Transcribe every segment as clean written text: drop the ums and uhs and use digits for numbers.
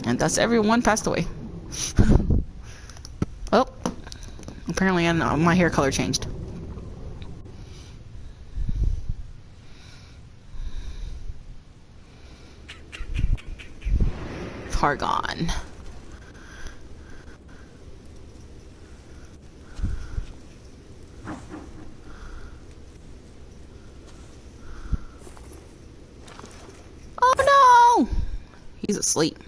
And thus everyone passed away. Oh, apparently my hair color changed. Targon. Oh no! He's asleep.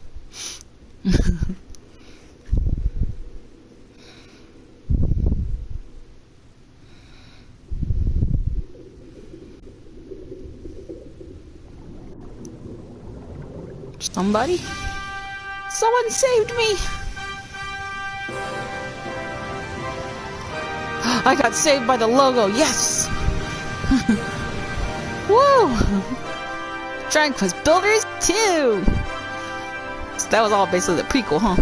Somebody? Someone saved me! I got saved by the logo, yes! Woo! Dragon Quest Builders 2! So that was all basically the prequel, huh?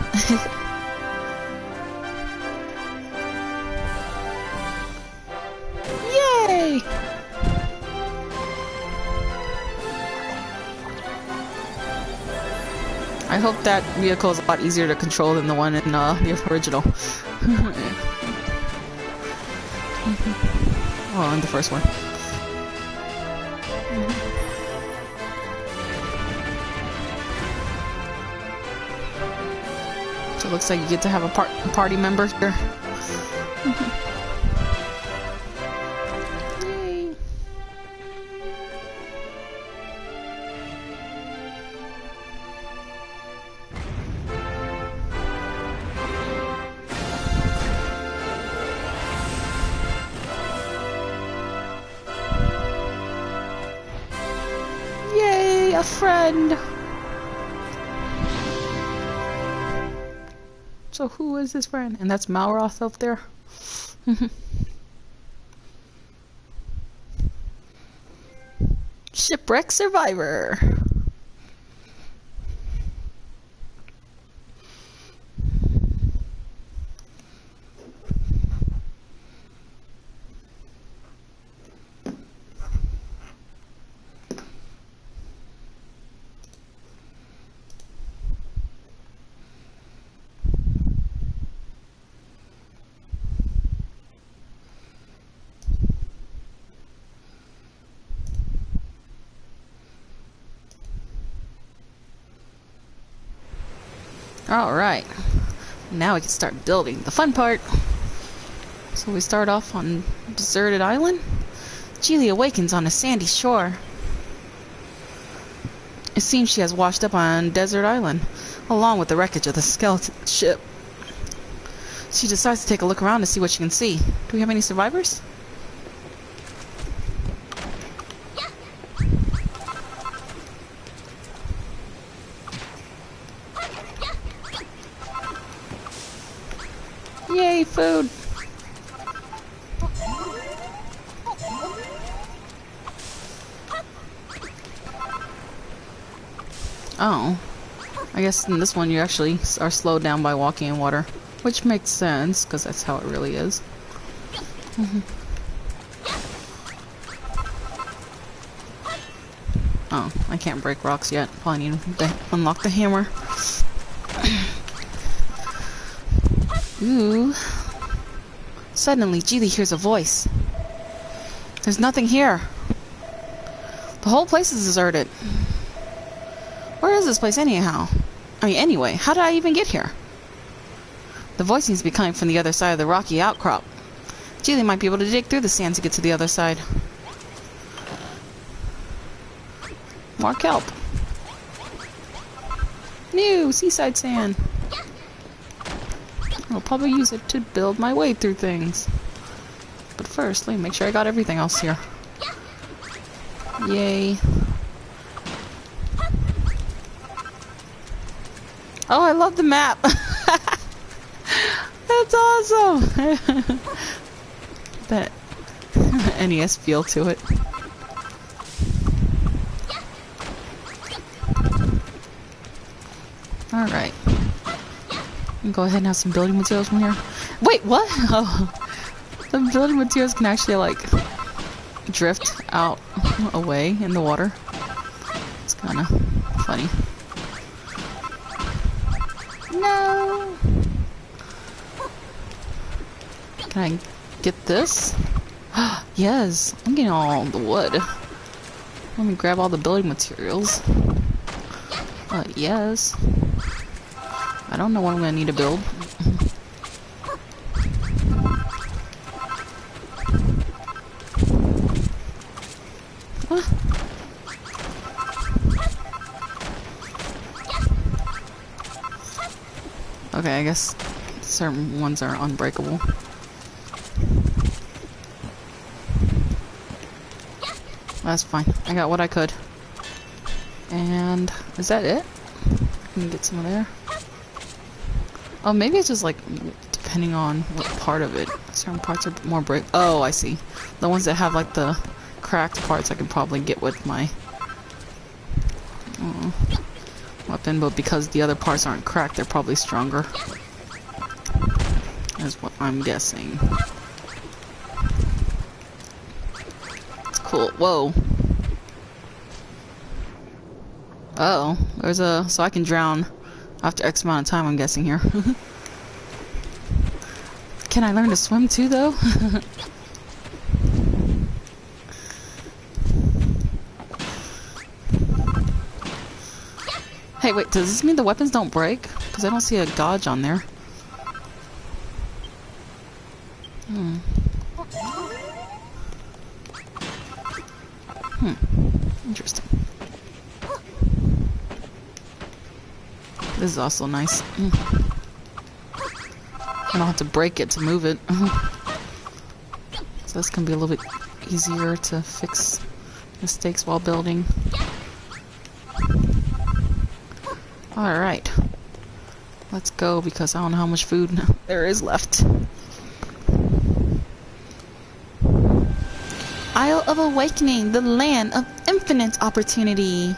Yay! I hope that vehicle is a lot easier to control than the one in the original. Oh, and the first one. So it looks like you get to have a party member here. Yay! Yay, a friend! So who is this friend? And that's Malroth up there. Shipwreck survivor. Alright, now we can start building. The fun part! So we start off on a deserted island. Geely awakens on a sandy shore. It seems she has washed up on desert island, along with the wreckage of the skeleton ship. She decides to take a look around to see what she can see. Do we have any survivors? Yay, food! Oh. I guess in this one you actually are slowed down by walking in water. Which makes sense, because that's how it really is. Oh, I can't break rocks yet. Probably need to unlock the hammer. Ooh. Suddenly, Geely hears a voice. There's nothing here. The whole place is deserted. Where is this place anyhow? Anyway, how did I even get here? The voice seems to be coming from the other side of the rocky outcrop. Geely might be able to dig through the sand to get to the other side. More kelp. New seaside sand. I'll probably use it to build my way through things. But first, let me make sure I got everything else here. Yay. Oh, I love the map! That's awesome! That NES feel to it. Alright. Go ahead and have some building materials from here. Wait, what? Oh, the building materials can actually, like, drift out away in the water. It's kind of funny. No! Can I get this? Yes! I'm getting all the wood. Let me grab all the building materials. Yes. I don't know what I'm gonna need to build. Okay, I guess certain ones are unbreakable. That's fine. I got what I could. And is that it? Can you get some of there? Oh, maybe it's just like depending on what part of it. Certain parts are more break. Oh, I see. The ones that have like the cracked parts, I can probably get with my weapon, but because the other parts aren't cracked, they're probably stronger. That's what I'm guessing. It's cool. Whoa. Uh oh, there's a... so I can drown after X amount of time, I'm guessing here. Can I learn to swim too, though? Hey, wait, does this mean the weapons don't break? Because I don't see a dodge on there. Interesting. This is also nice. I don't have to break it to move it. So this can be a little bit easier to fix mistakes while building. Alright. Let's go because I don't know how much food there is left. Isle of Awakening, the land of infinite opportunity.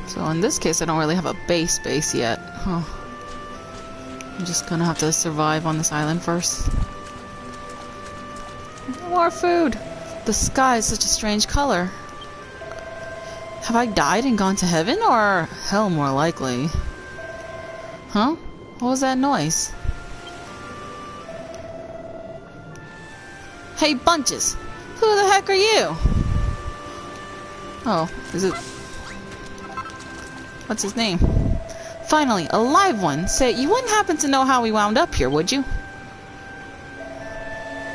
So in this case, I don't really have a base yet. Huh. I'm just gonna have to survive on this island first. More food! The sky is such a strange color. Have I died and gone to heaven, or hell more likely? Huh? What was that noise? Hey, Bunches! Who the heck are you? Oh, is it... what's his name? Finally, a live one. Say, you wouldn't happen to know how we wound up here, would you?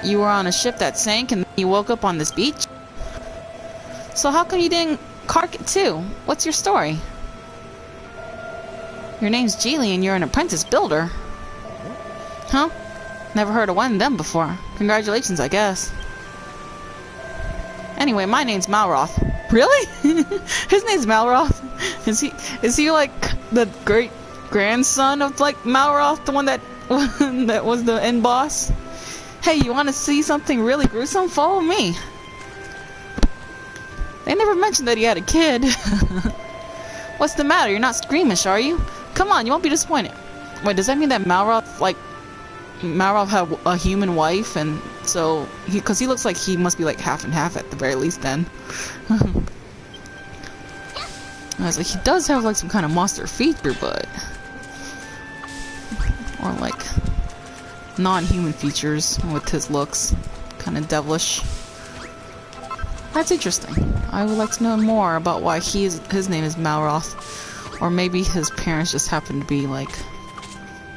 You were on a ship that sank and you woke up on this beach? So how come you didn't cark it too? What's your story? Your name's Geely and you're an apprentice builder. Huh? Never heard of one of them before. Congratulations, I guess. Anyway, my name's Malroth. Really? His name's Malroth? Is he like the great grandson of like Malroth, the one that that was the end boss? Hey, you want to see something really gruesome? Follow me. They never mentioned that he had a kid. What's the matter? You're not squeamish, are you? Come on, you won't be disappointed. Wait, does that mean that Malroth had a human wife, and so because he looks like he must be like half and half at the very least then. I was like, he does have like some kind of monster feature, but or like non-human features with his looks, kind of devilish. That's interesting. I would like to know more about why his name is Malroth, or maybe his parents just happen to be like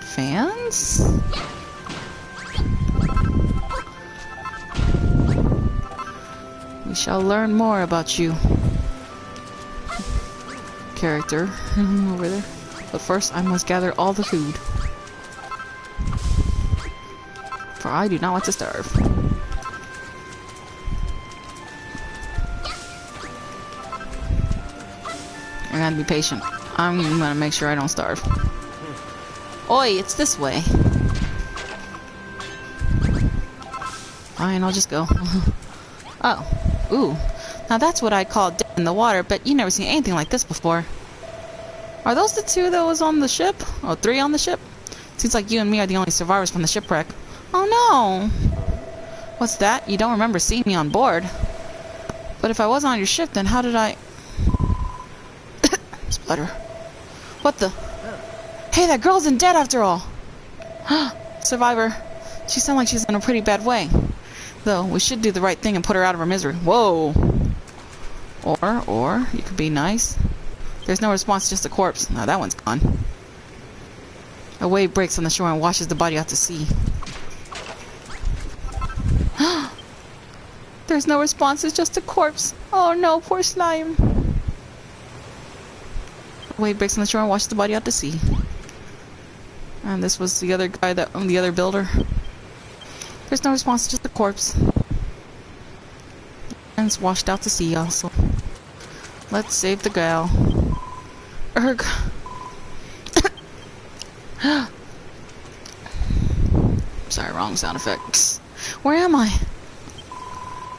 fans. We shall learn more about you, character over there. But first, I must gather all the food, for I do not want to starve. I gotta be patient. I'm gonna make sure I don't starve. Oi, it's this way. Fine, I'll just go. Oh, ooh. Now that's what I call dead in the water, but you never seen anything like this before. Are those the two that was on the ship? Oh, three on the ship? Seems like you and me are the only survivors from the shipwreck. Oh no! What's that? You don't remember seeing me on board. But if I wasn't on your ship, then how did I... Splutter. What the... Hey, that girl isn't dead after all! Survivor. She sounds like she's in a pretty bad way. Though, we should do the right thing and put her out of her misery. Whoa! Or, you could be nice. There's no response, just a corpse. Now that one's gone. A wave breaks on the shore and washes the body out to sea. There's no response, it's just a corpse. Oh no, poor slime. A wave breaks on the shore and washes the body out to sea. And this was the other guy the other builder. There's no response, just a corpse. And it's washed out to sea also. Let's save the gal. Erg. Sorry, wrong sound effects. Where am I?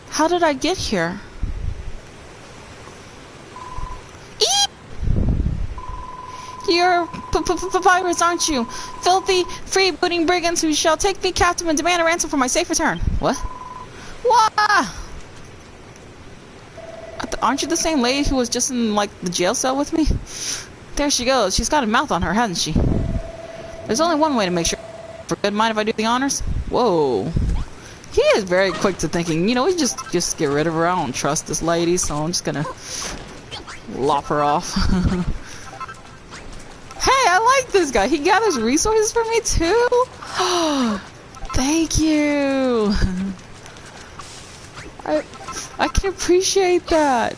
How did I get here? Eep! You're pirates, aren't you? Filthy, freebooting brigands who shall take me captive and demand a ransom for my safe return. What? Wah! Aren't you the same lady who was just in, like, the jail cell with me? There she goes. She's got a mouth on her, hasn't she? There's only one way to make sure. For good, mind if I do the honors? Whoa. He is very quick to thinking, you know, we just get rid of her. I don't trust this lady, so I'm just gonna lop her off. Hey, I like this guy. He gathers resources for me too. Thank you. I can appreciate that.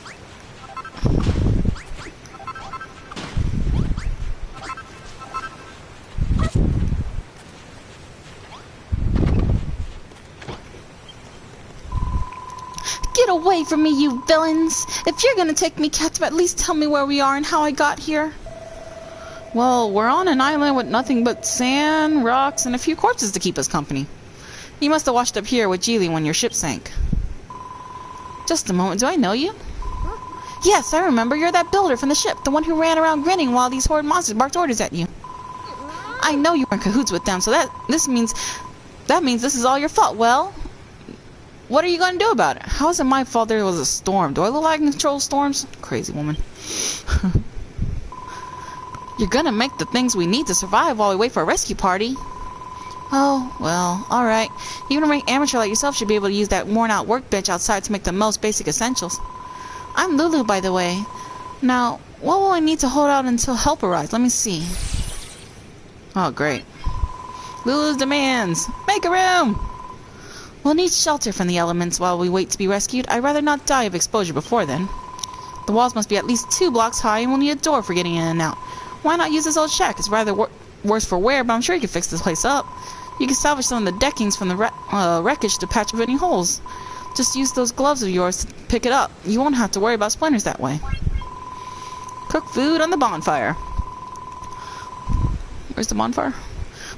Get away from me, you villains! If you're gonna take me captive, at least tell me where we are and how I got here. Well, we're on an island with nothing but sand, rocks, and a few corpses to keep us company. You must have washed up here with Geely when your ship sank. Just a moment, do I know you? Yes, I remember. You're that builder from the ship, the one who ran around grinning while these horrid monsters barked orders at you. I know you were in cahoots with them, so that means this is all your fault. Well, what are you going to do about it? How is it my fault there was a storm? Do I look like I can control storms? Crazy woman. You're gonna make the things we need to survive while we wait for a rescue party. Oh, well, alright. Even an amateur like yourself should be able to use that worn-out workbench outside to make the most basic essentials. I'm Lulu, by the way. Now, what will I need to hold out until help arrives? Let me see. Oh, great. Lulu's demands. Make a room! We'll need shelter from the elements while we wait to be rescued. I'd rather not die of exposure before then. The walls must be at least 2 blocks high and we'll need a door for getting in and out. Why not use this old shack? It's rather worse for wear, but I'm sure you can fix this place up. You can salvage some of the deckings from the wreckage to patch up any holes. Just use those gloves of yours to pick it up. You won't have to worry about splinters that way. Cook food on the bonfire. Where's the bonfire?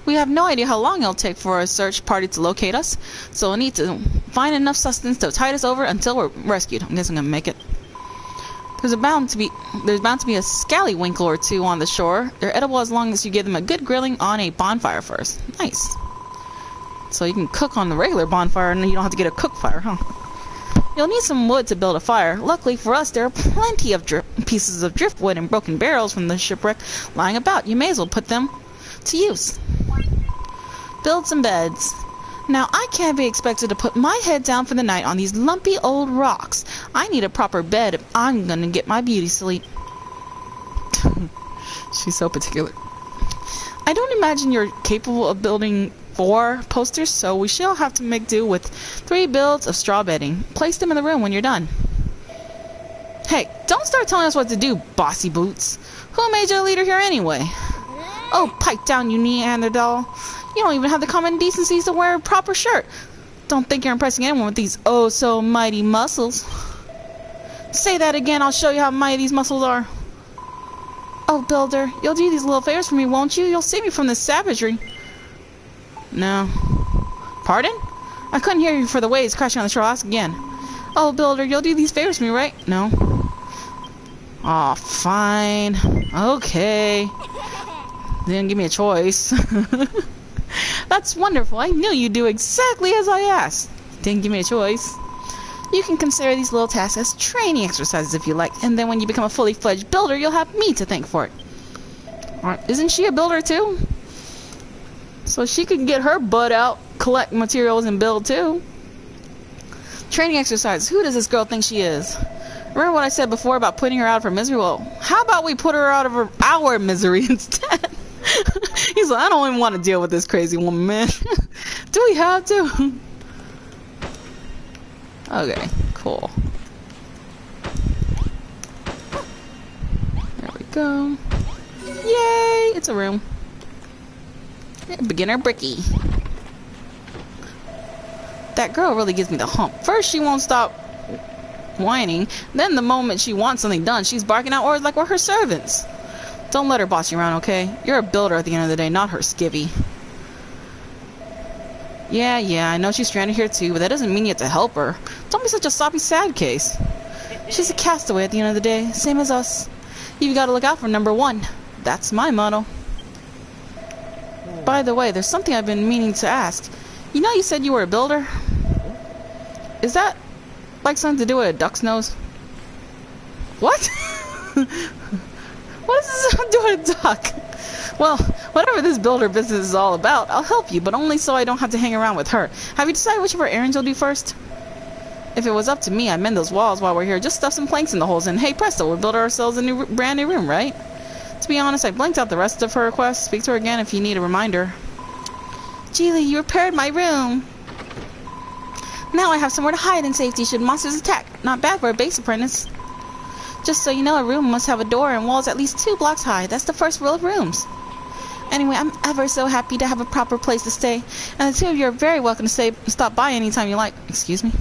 We have no idea how long it'll take for a search party to locate us, so we'll need to find enough sustenance to tide us over until we're rescued. I guess I'm gonna make it. There's bound to be a scallywinkle or two on the shore. They're edible as long as you give them a good grilling on a bonfire first. Nice. So you can cook on the regular bonfire and you don't have to get a cook fire, huh? You'll need some wood to build a fire. Luckily for us, there are plenty of pieces of driftwood and broken barrels from the shipwreck lying about. You may as well put them to use. Build some beds. Now, I can't be expected to put my head down for the night on these lumpy old rocks. I need a proper bed if I'm gonna get my beauty sleep. She's so particular. I don't imagine you're capable of building 4 posters, so we shall have to make do with 3 builds of straw bedding. Place them in the room when you're done. Hey, don't start telling us what to do, bossy boots. Who made you a leader here anyway? Oh, pipe down, you Neanderthal. You don't even have the common decencies to wear a proper shirt. Don't think you're impressing anyone with these oh-so-mighty muscles. Say that again, I'll show you how mighty these muscles are. Oh, Builder, you'll do these little favors for me, won't you? You'll save me from this savagery. No. Pardon? I couldn't hear you for the waves crashing on the shore. Ask again. Oh, Builder, you'll do these favors for me, right? No. Aw, fine. Okay. Didn't give me a choice. That's wonderful. I knew you'd do exactly as I asked. Didn't give me a choice. You can consider these little tasks as training exercises if you like, and then when you become a fully fledged builder, you'll have me to thank for it. Isn't she a builder too? So she can get her butt out, collect materials, and build too. Training exercise. Who does this girl think she is? Remember what I said before about putting her out of her misery? Well, how about we put her out of our misery instead? He's like, I don't even want to deal with this crazy woman, man. Do we have to? Okay, cool. There we go. Yay! It's a room. Beginner Bricky. That girl really gives me the hump. First, she won't stop whining. Then, the moment she wants something done, she's barking out orders like we're her servants. Don't let her boss you around, okay? You're a builder at the end of the day, not her skivvy. Yeah, I know she's stranded here too, but that doesn't mean you have to help her. Don't be such a soppy sad case. She's a castaway at the end of the day, same as us. You've got to look out for number one. That's my motto. By the way, there's something I've been meaning to ask. You know you said you were a builder? Is that like something to do with a duck's nose? What? What does this have to do with a duck? Well, whatever this builder business is all about, I'll help you, but only so I don't have to hang around with her. Have you decided which of her errands you'll do first? If it was up to me, I'd mend those walls while we're here. Just stuff some planks in the holes, and hey presto, we'll build ourselves a brand new room, right? To be honest, I blanked out the rest of her requests. Speak to her again if you need a reminder. Geely, you repaired my room. Now I have somewhere to hide in safety should monsters attack. Not bad for a base apprentice. Just so you know, a room must have a door and walls at least 2 blocks high. That's the first rule of rooms. Anyway, I'm ever so happy to have a proper place to stay. And the two of you are very welcome to stop by anytime you like. Excuse me?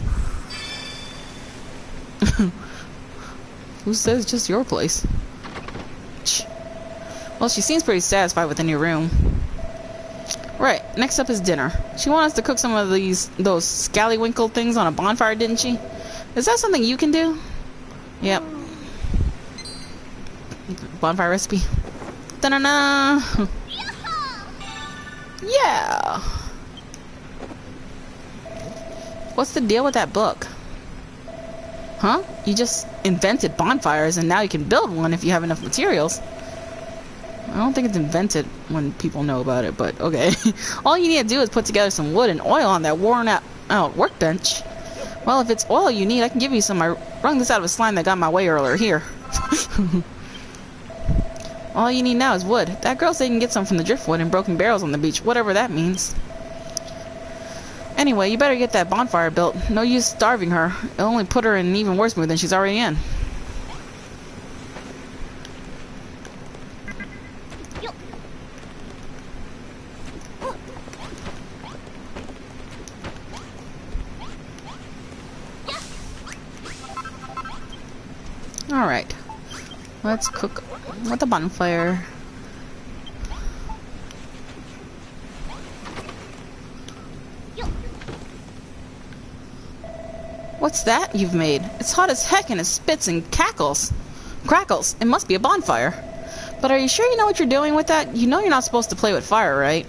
Who says it's just your place? Well, she seems pretty satisfied with the new room. Right, next up is dinner. She wanted us to cook some of those scallywinkle things on a bonfire, didn't she? Is that something you can do? Yep. Bonfire recipe. Da-na-na! Yeah! What's the deal with that book? Huh? You just invented bonfires and now you can build one if you have enough materials. I don't think it's invented when people know about it, but okay. All you need to do is put together some wood and oil on that worn out workbench. Well, if it's oil you need, I can give you some. I wrung this out of a slime that got in my way earlier. Here. All you need now is wood. That girl said you can get some from the driftwood and broken barrels on the beach, whatever that means. Anyway, you better get that bonfire built. No use starving her. It'll only put her in an even worse mood than she's already in. Alright. Let's cook with the bonfire. What's that you've made? It's hot as heck and it spits and crackles. It must be a bonfire. But are you sure you know what you're doing with that? You know you're not supposed to play with fire, right?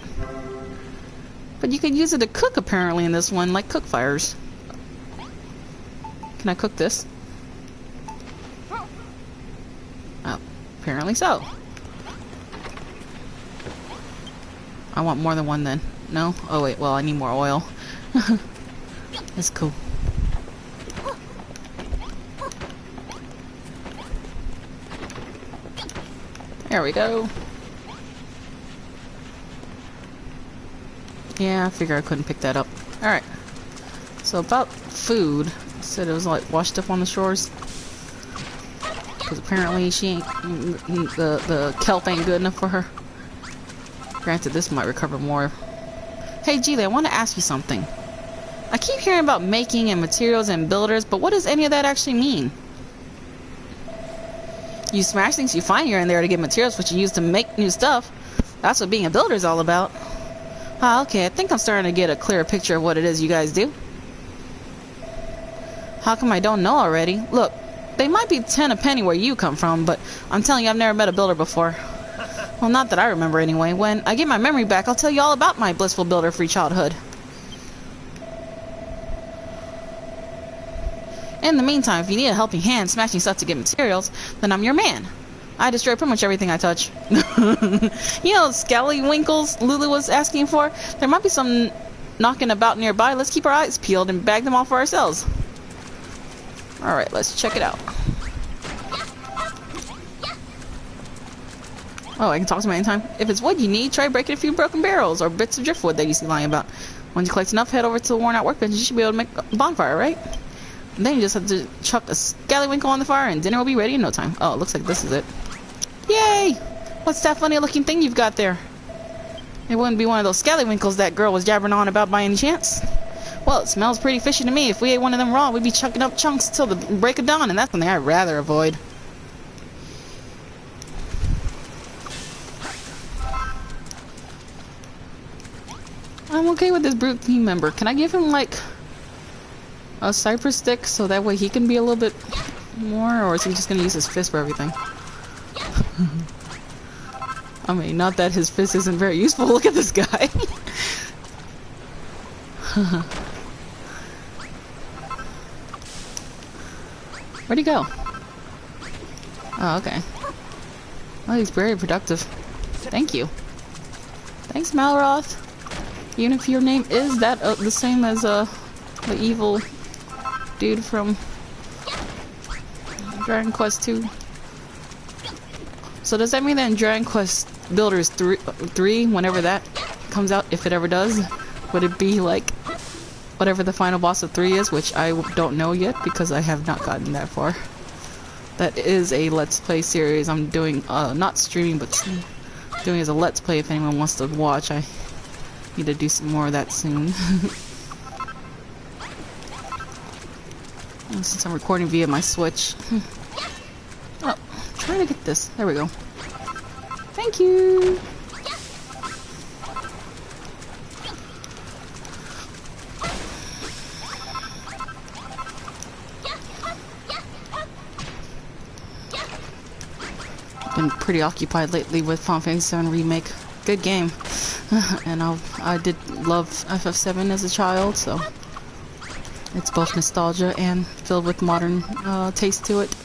But you can use it to cook apparently in this one, like cook fires. Can I cook this? Oh, apparently so. I want more than one then. No? Oh wait, well I need more oil. That's cool. There we go. Yeah, I figure I couldn't pick that up. Alright. So about food. It said it was like washed up on the shores. Because apparently she ain't the kelp ain't good enough for her. Granted, this might recover more. Hey Geely, I want to ask you something. I keep hearing about making and materials and builders, but what does any of that actually mean? You smash things you find here and there to get materials which you use to make new stuff. That's what being a builder is all about. Ah, okay, I think I'm starting to get a clearer picture of what it is you guys do. How come I don't know already? Look, They might be 10 a penny where you come from, but I'm telling you, I've never met a builder before. Well, not that I remember anyway. When I get my memory back, I'll tell you all about my blissful builder-free childhood. In the meantime, if you need a helping hand smashing stuff to get materials, then I'm your man. I destroy pretty much everything I touch. You know, scallywinkles Lulu was asking for? There might be some knocking about nearby. Let's keep our eyes peeled and bag them all for ourselves. Alright, let's check it out. Oh, I can talk to him anytime. If it's wood you need, try breaking a few broken barrels or bits of driftwood that you see lying about. Once you collect enough, head over to the worn out workbench. You should be able to make a bonfire, right? And then you just have to chuck a scallywinkle on the fire and dinner will be ready in no time. Oh, it looks like this is it. Yay! What's that funny looking thing you've got there? It wouldn't be one of those scallywinkles that girl was jabbering on about by any chance? Well, it smells pretty fishy to me. If we ate one of them raw, we'd be chucking up chunks till the break of dawn, and that's something I'd rather avoid. I'm okay with this brute team member. Can I give him, like, a cypress stick so that way he can be a little bit more, or is he just gonna use his fist for everything? I mean, not that his fist isn't very useful. Look at this guy. Where'd he go? Oh, okay. Oh, he's very productive. Thank you. Thanks, Malroth. Even if your name is that the same as the evil dude from Dragon Quest 2. So does that mean that in Dragon Quest Builders 3, whenever that comes out, if it ever does, would it be like whatever the final boss of 3 is, which I don't know yet because I have not gotten that far. That is a Let's Play series I'm doing, not streaming, but doing as a Let's Play if anyone wants to watch. I need to do some more of that soon. Since I'm recording via my Switch. Oh, trying to get this. There we go. Thank you! Been pretty occupied lately with Final Fantasy VII Remake. Good game. And I did love FF7 as a child, so it's both nostalgia and filled with modern taste to it.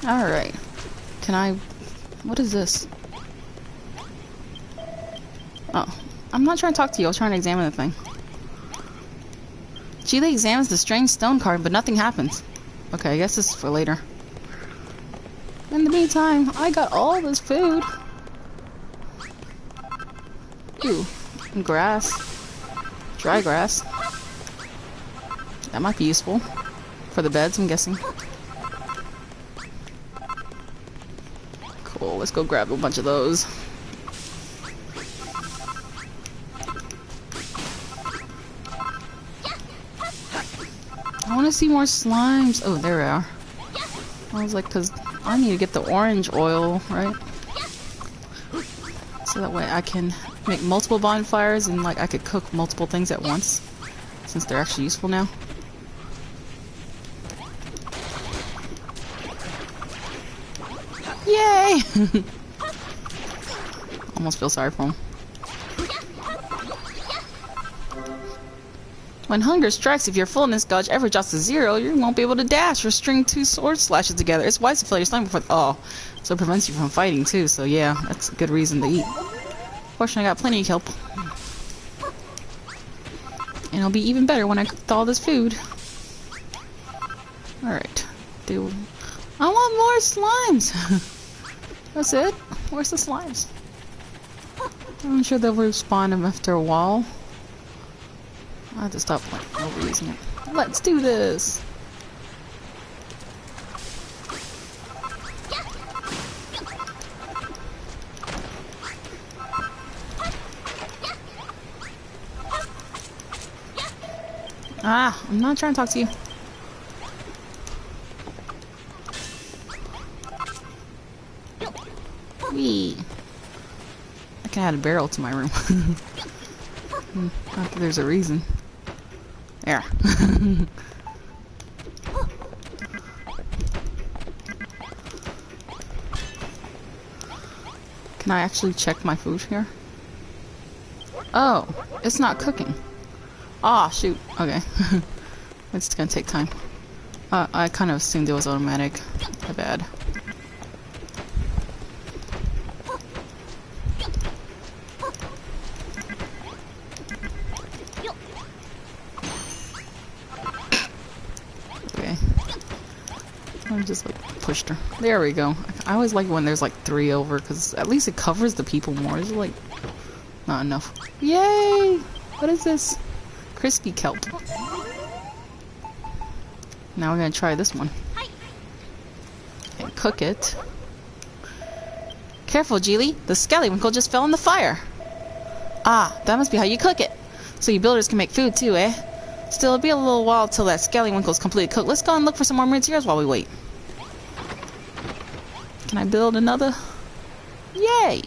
Alright. Can I... What is this? Oh. I'm not trying to talk to you. I was trying to examine the thing. Sheila examines the strange stone card, but nothing happens. Okay, I guess this is for later. In the meantime, I got all this food. Ooh, and grass. Dry grass. That might be useful. For the beds, I'm guessing. Cool, let's go grab a bunch of those. I want to see more slimes. Oh, there we are. I was like, because I need to get the orange oil, right? So that way I can make multiple bonfires and like I could cook multiple things at once. Since they're actually useful now. Yay! Almost feel sorry for him. When hunger strikes, if your fullness gauge ever drops to 0, you won't be able to dash or string 2 sword slashes together. It's wise to fill your stomach before... Oh, so it prevents you from fighting too, so yeah, that's a good reason to eat. Fortunately, I got plenty of kelp. And it'll be even better when I cook all this food. Alright. I want more slimes! That's it? Where's the slimes? I'm sure they'll respawn them after a while. I have to stop overusing it. Let's do this! Ah, I'm not trying to talk to you. Whee! I can add a barrel to my room. Not that there's a reason. There. Can I actually check my food here? Oh, it's not cooking. Ah, shoot. Okay. It's gonna take time. I kind of assumed it was automatic. My bad. Okay. I just like pushed her. There we go. I always like when there's like 3 over, because at least it covers the people more. It's like not enough. Yay! What is this? Crispy kelp. Now we're gonna try this one. And cook it. Careful, Geely. The scallywinkle just fell in the fire. Ah, that must be how you cook it. So you builders can make food too, eh? Still, it'll be a little while till that scallywinkle's completely cooked. Let's go and look for some more materials while we wait. Can I build another? Yay!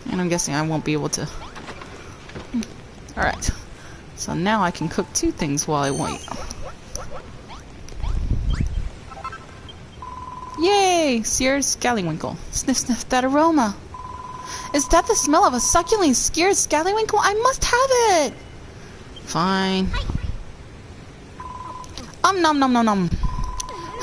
And I'm guessing I won't be able to. Alright. So now I can cook 2 things while I wait. Yay! Seared scallywinkle. Sniff, sniff that aroma. Is that the smell of a succulent seared scallywinkle? I must have it! Fine. Nom nom nom nom.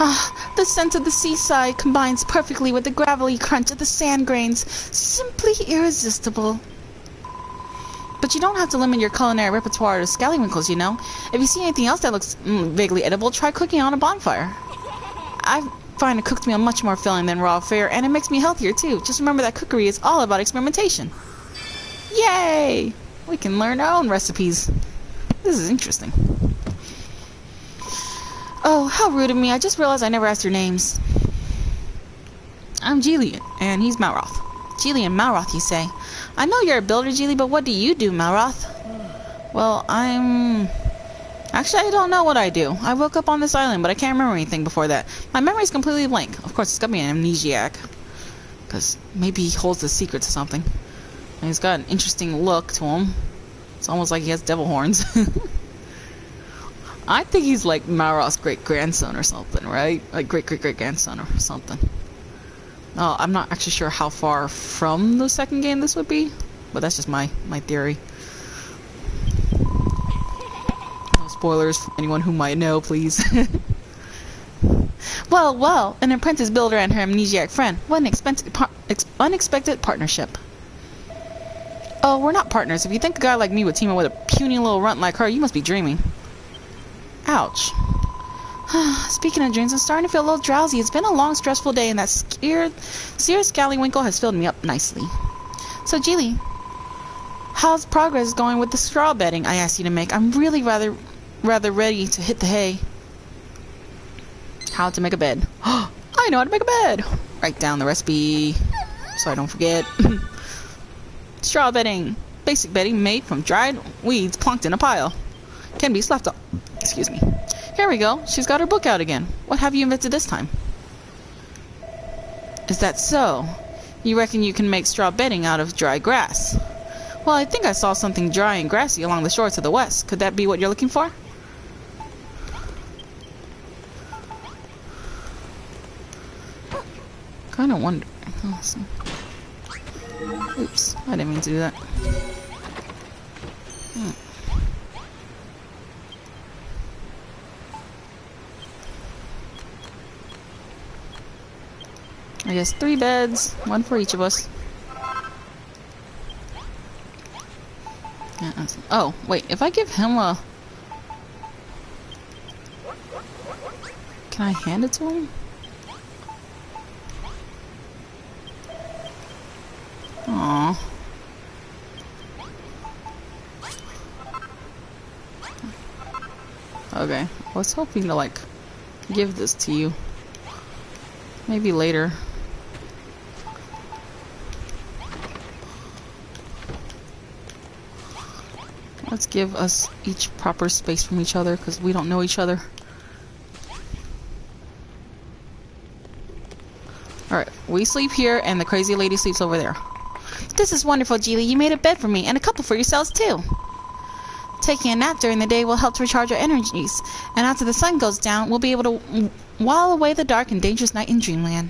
Ah, the scent of the seaside combines perfectly with the gravelly crunch of the sand grains. Simply irresistible. But you don't have to limit your culinary repertoire to scallywinkles, you know. If you see anything else that looks vaguely edible, try cooking on a bonfire. I find a cooked meal much more filling than raw fare, and it makes me healthier too. Just remember that cookery is all about experimentation. Yay! We can learn our own recipes. This is interesting. Oh, how rude of me. I just realized I never asked your names. I'm Geely, and he's Malroth. Geely and Malroth, you say? I know you're a builder, Geely, but what do you do, Malroth? Well, Actually, I don't know what I do. I woke up on this island, but I can't remember anything before that. My memory's completely blank. Of course, it's got to be an amnesiac. Because maybe he holds the secret to something. And he's got an interesting look to him. It's almost like he has devil horns. I think he's like Malroth's great-grandson or something, right? Like great-great-great-grandson or something. Oh, I'm not actually sure how far from the second game this would be, but that's just my theory. No spoilers for anyone who might know, please. Well, an apprentice builder and her amnesiac friend. What an unexpected partnership. Oh, we're not partners. If you think a guy like me would team up with a puny little runt like her, you must be dreaming. Ouch. Speaking of dreams, I'm starting to feel a little drowsy. It's been a long, stressful day, and that seared scallywinkle has filled me up nicely. So, Geely, how's progress going with the straw bedding I asked you to make? I'm really rather ready to hit the hay. How to make a bed. I know how to make a bed. Write down the recipe so I don't forget. Straw bedding. Basic bedding made from dried weeds plunked in a pile. Can be slapped up. Excuse me. Here we go. She's got her book out again. What have you invented this time? Is that so? You reckon you can make straw bedding out of dry grass? Well, I think I saw something dry and grassy along the shore to the west. Could that be what you're looking for? Kind of wonder. Awesome. Oops, I didn't mean to do that. I guess 3 beds, 1 for each of us. Yeah, oh, wait, if I give him a... Can I hand it to him? Aww. Okay, I was hoping to, like, give this to you. Maybe later. Let's give us each proper space from each other, because we don't know each other. Alright, we sleep here, and the crazy lady sleeps over there. This is wonderful, Geely. You made a bed for me, and a couple for yourselves, too. Taking a nap during the day will help to recharge our energies, and after the sun goes down, we'll be able to while away the dark and dangerous night in Dreamland.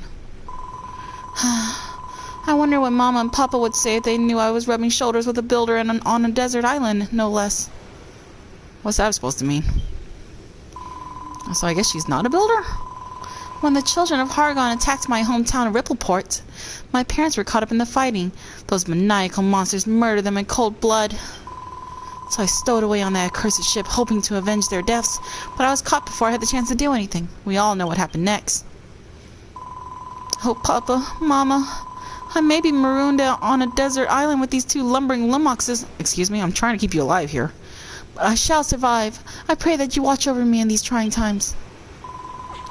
I wonder what Mama and Papa would say if they knew I was rubbing shoulders with a builder on a desert island, no less. What's that supposed to mean? So I guess she's not a builder? When the children of Hargon attacked my hometown of Rippleport, my parents were caught up in the fighting. Those maniacal monsters murdered them in cold blood. So I stowed away on that accursed ship, hoping to avenge their deaths, but I was caught before I had the chance to do anything. We all know what happened next. Oh, Papa, Mama, I may be marooned on a desert island with these two lumbering lummoxes. Excuse me, I'm trying to keep you alive here. But I shall survive. I pray that you watch over me in these trying times.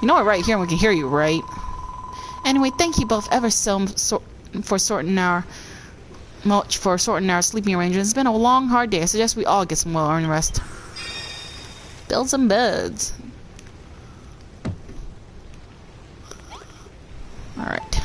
You know we're right here and we can hear you, right? Anyway, thank you both ever so for sorting our sleeping arrangements. It's been a long, hard day. I suggest we all get some well-earned rest. Build some beds. Alright.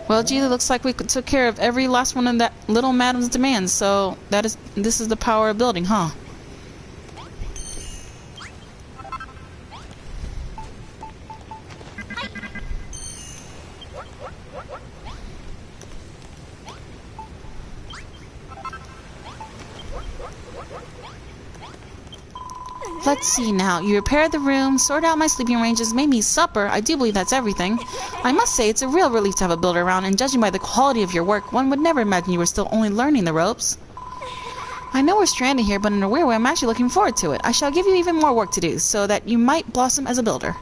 Well, gee, it looks like we took care of every last one of that little madam's demands, so this is the power of building, huh? Let's see now. You repaired the room, sorted out my sleeping arrangements, made me supper. I do believe that's everything. I must say, it's a real relief to have a builder around, and judging by the quality of your work, one would never imagine you were still only learning the ropes. I know we're stranded here, but in a weird way, I'm actually looking forward to it. I shall give you even more work to do, so that you might blossom as a builder.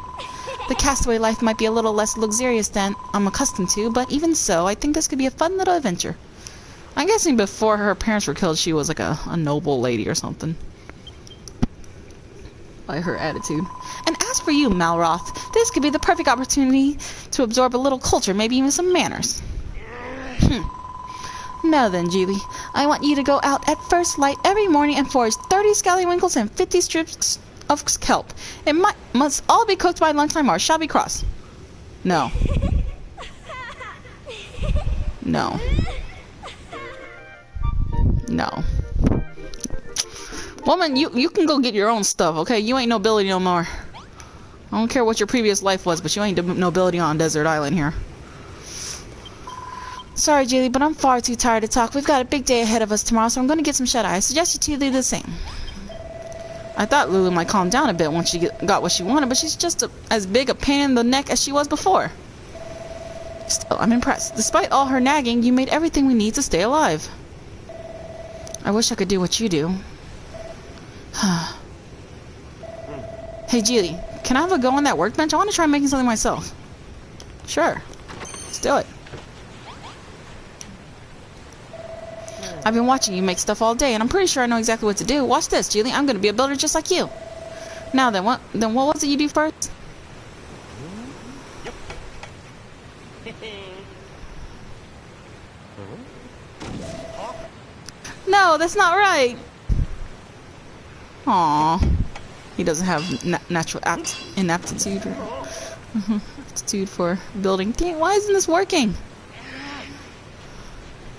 The castaway life might be a little less luxurious than I'm accustomed to, but even so, I think this could be a fun little adventure. I'm guessing before her parents were killed, she was like a noble lady or something. By her attitude. And as for you, Malroth, this could be the perfect opportunity to absorb a little culture, maybe even some manners. Now then, Geely, I want you to go out at first light every morning and forage 30 scallywinkles and 50 strips of kelp. It must all be cooked by lunchtime or shall be cross. No. No. No. Woman, you can go get your own stuff, okay? You ain't nobility no more. I don't care what your previous life was, but you ain't nobility on Desert Island here. Sorry, Geely, but I'm far too tired to talk. We've got a big day ahead of us tomorrow, so I'm going to get some shut-eye. I suggest you two do the same. I thought Lulu might calm down a bit once she got what she wanted, but she's just as big a pain in the neck as she was before. Still, I'm impressed. Despite all her nagging, you made everything we need to stay alive. I wish I could do what you do. Hey, Geely, can I have a go on that workbench? I want to try making something myself. Sure. Let's do it. I've been watching you make stuff all day, and I'm pretty sure I know exactly what to do. Watch this, Geely. I'm going to be a builder just like you. Now then, what was it you do first? No, that's not right. Aww. He doesn't have natural inaptitude or aptitude for building. Dang, why isn't this working?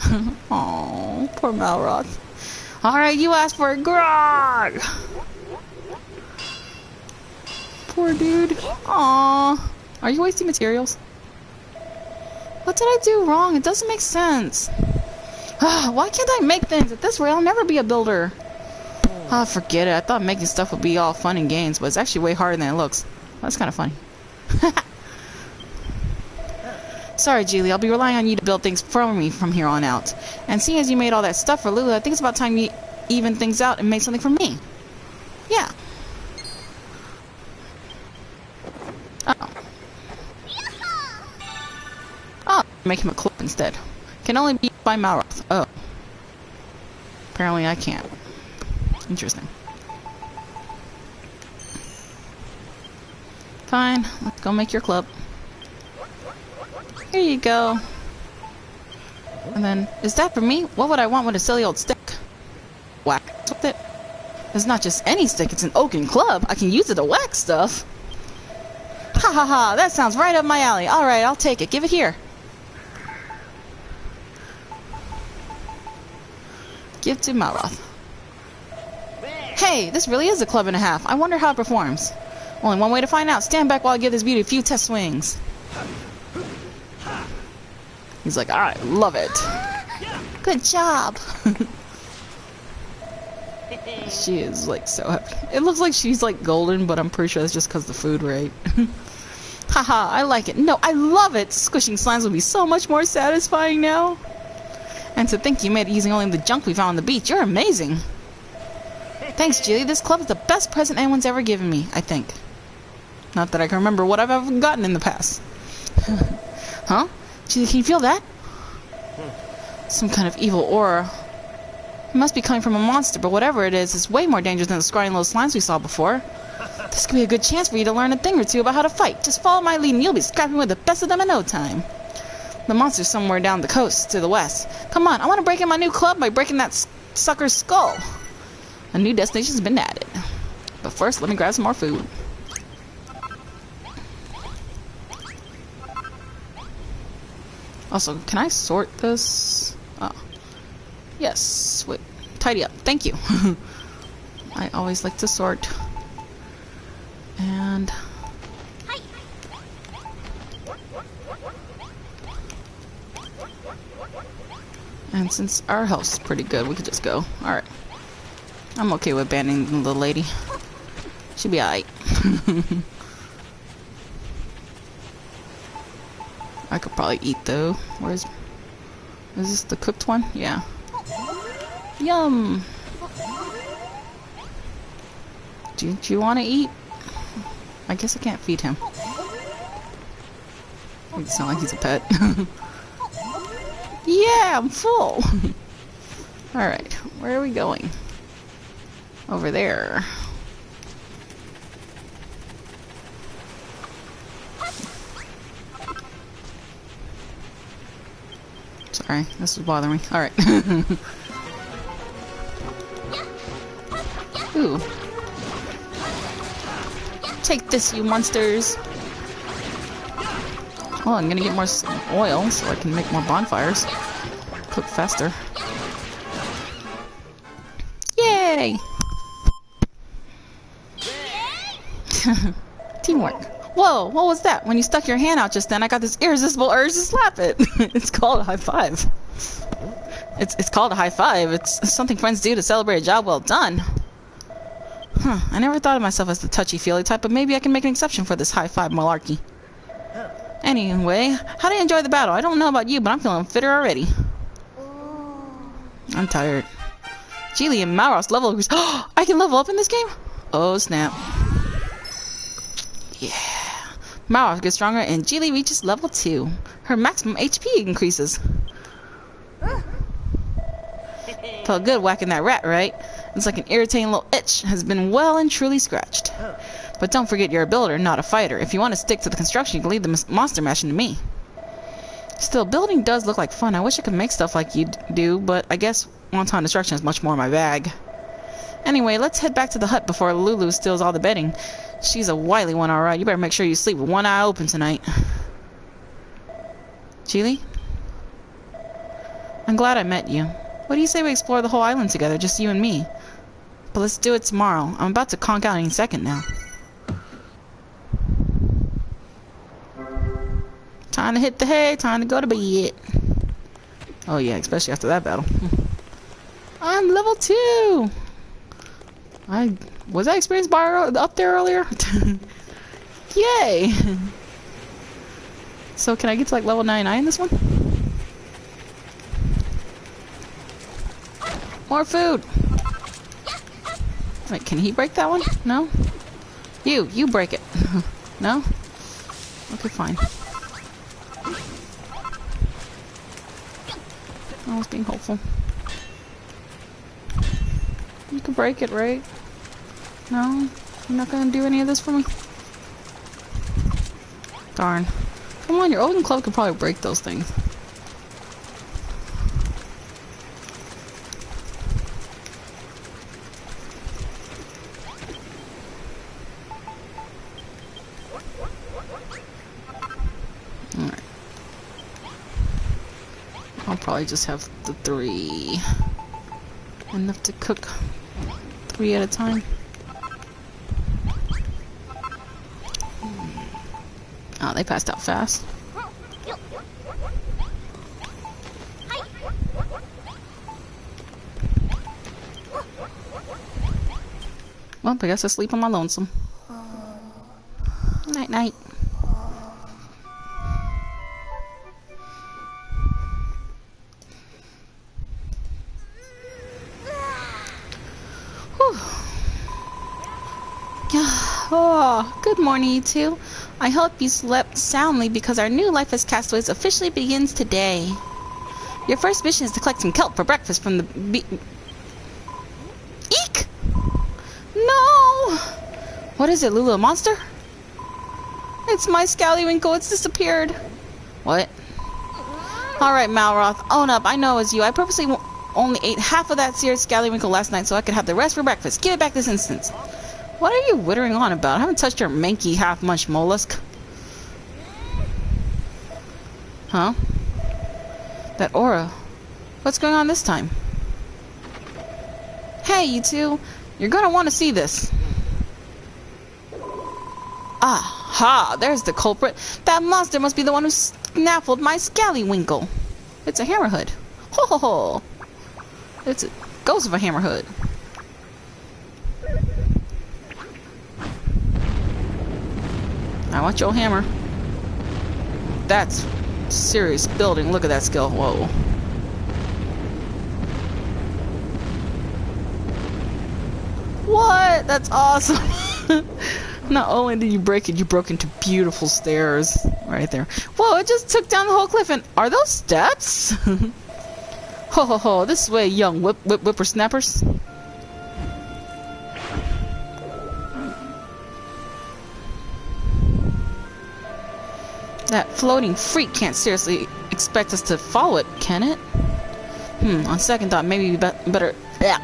Aww, poor Malroth. Alright, you asked for a grog! Poor dude. Aww. Are you wasting materials? What did I do wrong? It doesn't make sense. Why can't I make things? At this rate, I'll never be a builder. Oh, forget it. I thought making stuff would be all fun and games, but it's actually way harder than it looks. That's kind of funny. Sorry, Geely. I'll be relying on you to build things for me from here on out. And seeing as you made all that stuff for Lulu, I think it's about time you even things out and made something for me. Yeah. Oh. Oh, make him a cloak instead. Can only be by Malroth. Oh. Apparently I can't. Interesting. Fine, let's go make your club. Here you go. And then, is that for me? What would I want with a silly old stick? Whack with it. It's not just any stick, it's an oaken club. I can use it to whack stuff. Ha ha ha, that sounds right up my alley. Alright, I'll take it. Give it here. Give to Malroth. Hey, this really is a club and a half. I wonder how it performs. Only one way to find out. Stand back while I give this beauty a few test swings. He's like, alright, love it. Good job. She is like so happy. It looks like she's like golden, but I'm pretty sure that's just because the food, right? Haha, I like it. No, I love it. Squishing slimes will be so much more satisfying now. And to think you made it using only the junk we found on the beach. You're amazing. Thanks, Jilly. This club is the best present anyone's ever given me, I think. Not that I can remember what I've ever gotten in the past. Huh? Jilly, can you feel that? Some kind of evil aura. It must be coming from a monster, but whatever it is, it's way more dangerous than the scrawny little slimes we saw before. This could be a good chance for you to learn a thing or two about how to fight. Just follow my lead and you'll be scrapping with the best of them in no time. The monster's somewhere down the coast to the west. Come on, I want to break in my new club by breaking that sucker's skull. A new destination's been added. But first, let me grab some more food. Also, can I sort this? Oh. Yes. Wait. Tidy up. Thank you. I always like to sort. And... And since our health's pretty good, we could just go. Alright. I'm okay with abandoning the lady. She'll be alright. I could probably eat though. Is this the cooked one? Yeah. Yum! Do you want to eat? I guess I can't feed him. It's not like he's a pet. Yeah, I'm full! Alright, where are we going? Over there. Sorry, this is bothering me. Alright. Ooh. Take this, you monsters! Well, I'm gonna get more oil so I can make more bonfires. Cook faster. Yay! Teamwork. Whoa, what was that? When you stuck your hand out just then, I got this irresistible urge to slap it. It's called a high five. It's called a high five. It's something friends do to celebrate a job well done. Huh, I never thought of myself as the touchy-feely type, but maybe I can make an exception for this high five malarkey. Anyway, how did you enjoy the battle? I don't know about you, but I'm feeling fitter already. I'm tired. Jilly and Malroth's level increase. Oh, I can level up in this game? Oh, snap. Yeah. Malroth gets stronger and Jilly reaches level 2. Her maximum HP increases. Felt good whacking that rat, right? It's like an irritating little itch has been well and truly scratched. But don't forget you're a builder, not a fighter. If you want to stick to the construction, you can leave the monster mashing to me. Still, building does look like fun. I wish I could make stuff like you do, but I guess one-time destruction is much more my bag. Anyway, let's head back to the hut before Lulu steals all the bedding. She's a wily one, alright. You better make sure you sleep with one eye open tonight. Jilly? I'm glad I met you. What do you say we explore the whole island together, just you and me? But let's do it tomorrow. I'm about to conk out any second now. Time to hit the hay, time to go to bed. Oh yeah, especially after that battle. I'm level 2! Was I experienced bar up there earlier? Yay! So can I get to like level 99 in this one? More food! Wait, can he break that one? No? You break it. No? Okay, fine. I was being hopeful. You can break it, right? No? You're not gonna do any of this for me? Darn. Come on, your Odin Club could probably break those things. I'll probably just have the 3. Enough to cook 3 at a time. Oh, they passed out fast. Well, I guess I sleep on my lonesome. Night night. Whew. Oh, good morning, you two. I hope you slept soundly because our new life as castaways officially begins today. Your first mission is to collect some kelp for breakfast from the Eek! No! What is it, Lulu, a monster? It's my Scallywinkle, it's disappeared. What? Alright, Malroth, own up, I know it was you. I purposely only ate half of that seared Scallywinkle last night so I could have the rest for breakfast. Give it back this instant. What are you wittering on about? I haven't touched your manky half-munched mollusk. Huh? That aura. What's going on this time? Hey, you two. You're gonna want to see this. Aha! There's the culprit. That monster must be the one who snaffled my Scallywinkle. It's a hammerhood. Ho ho ho! It's a ghost of a hammerhood. I want your hammer. That's serious building. Look at that skill. Whoa. What? That's awesome. Not only did you break it, you broke into beautiful stairs right there. Whoa, it just took down the whole cliff. And are those steps? Ho ho ho, this way, young whippersnappers. That floating freak can't seriously expect us to follow it, can it? On second thought, maybe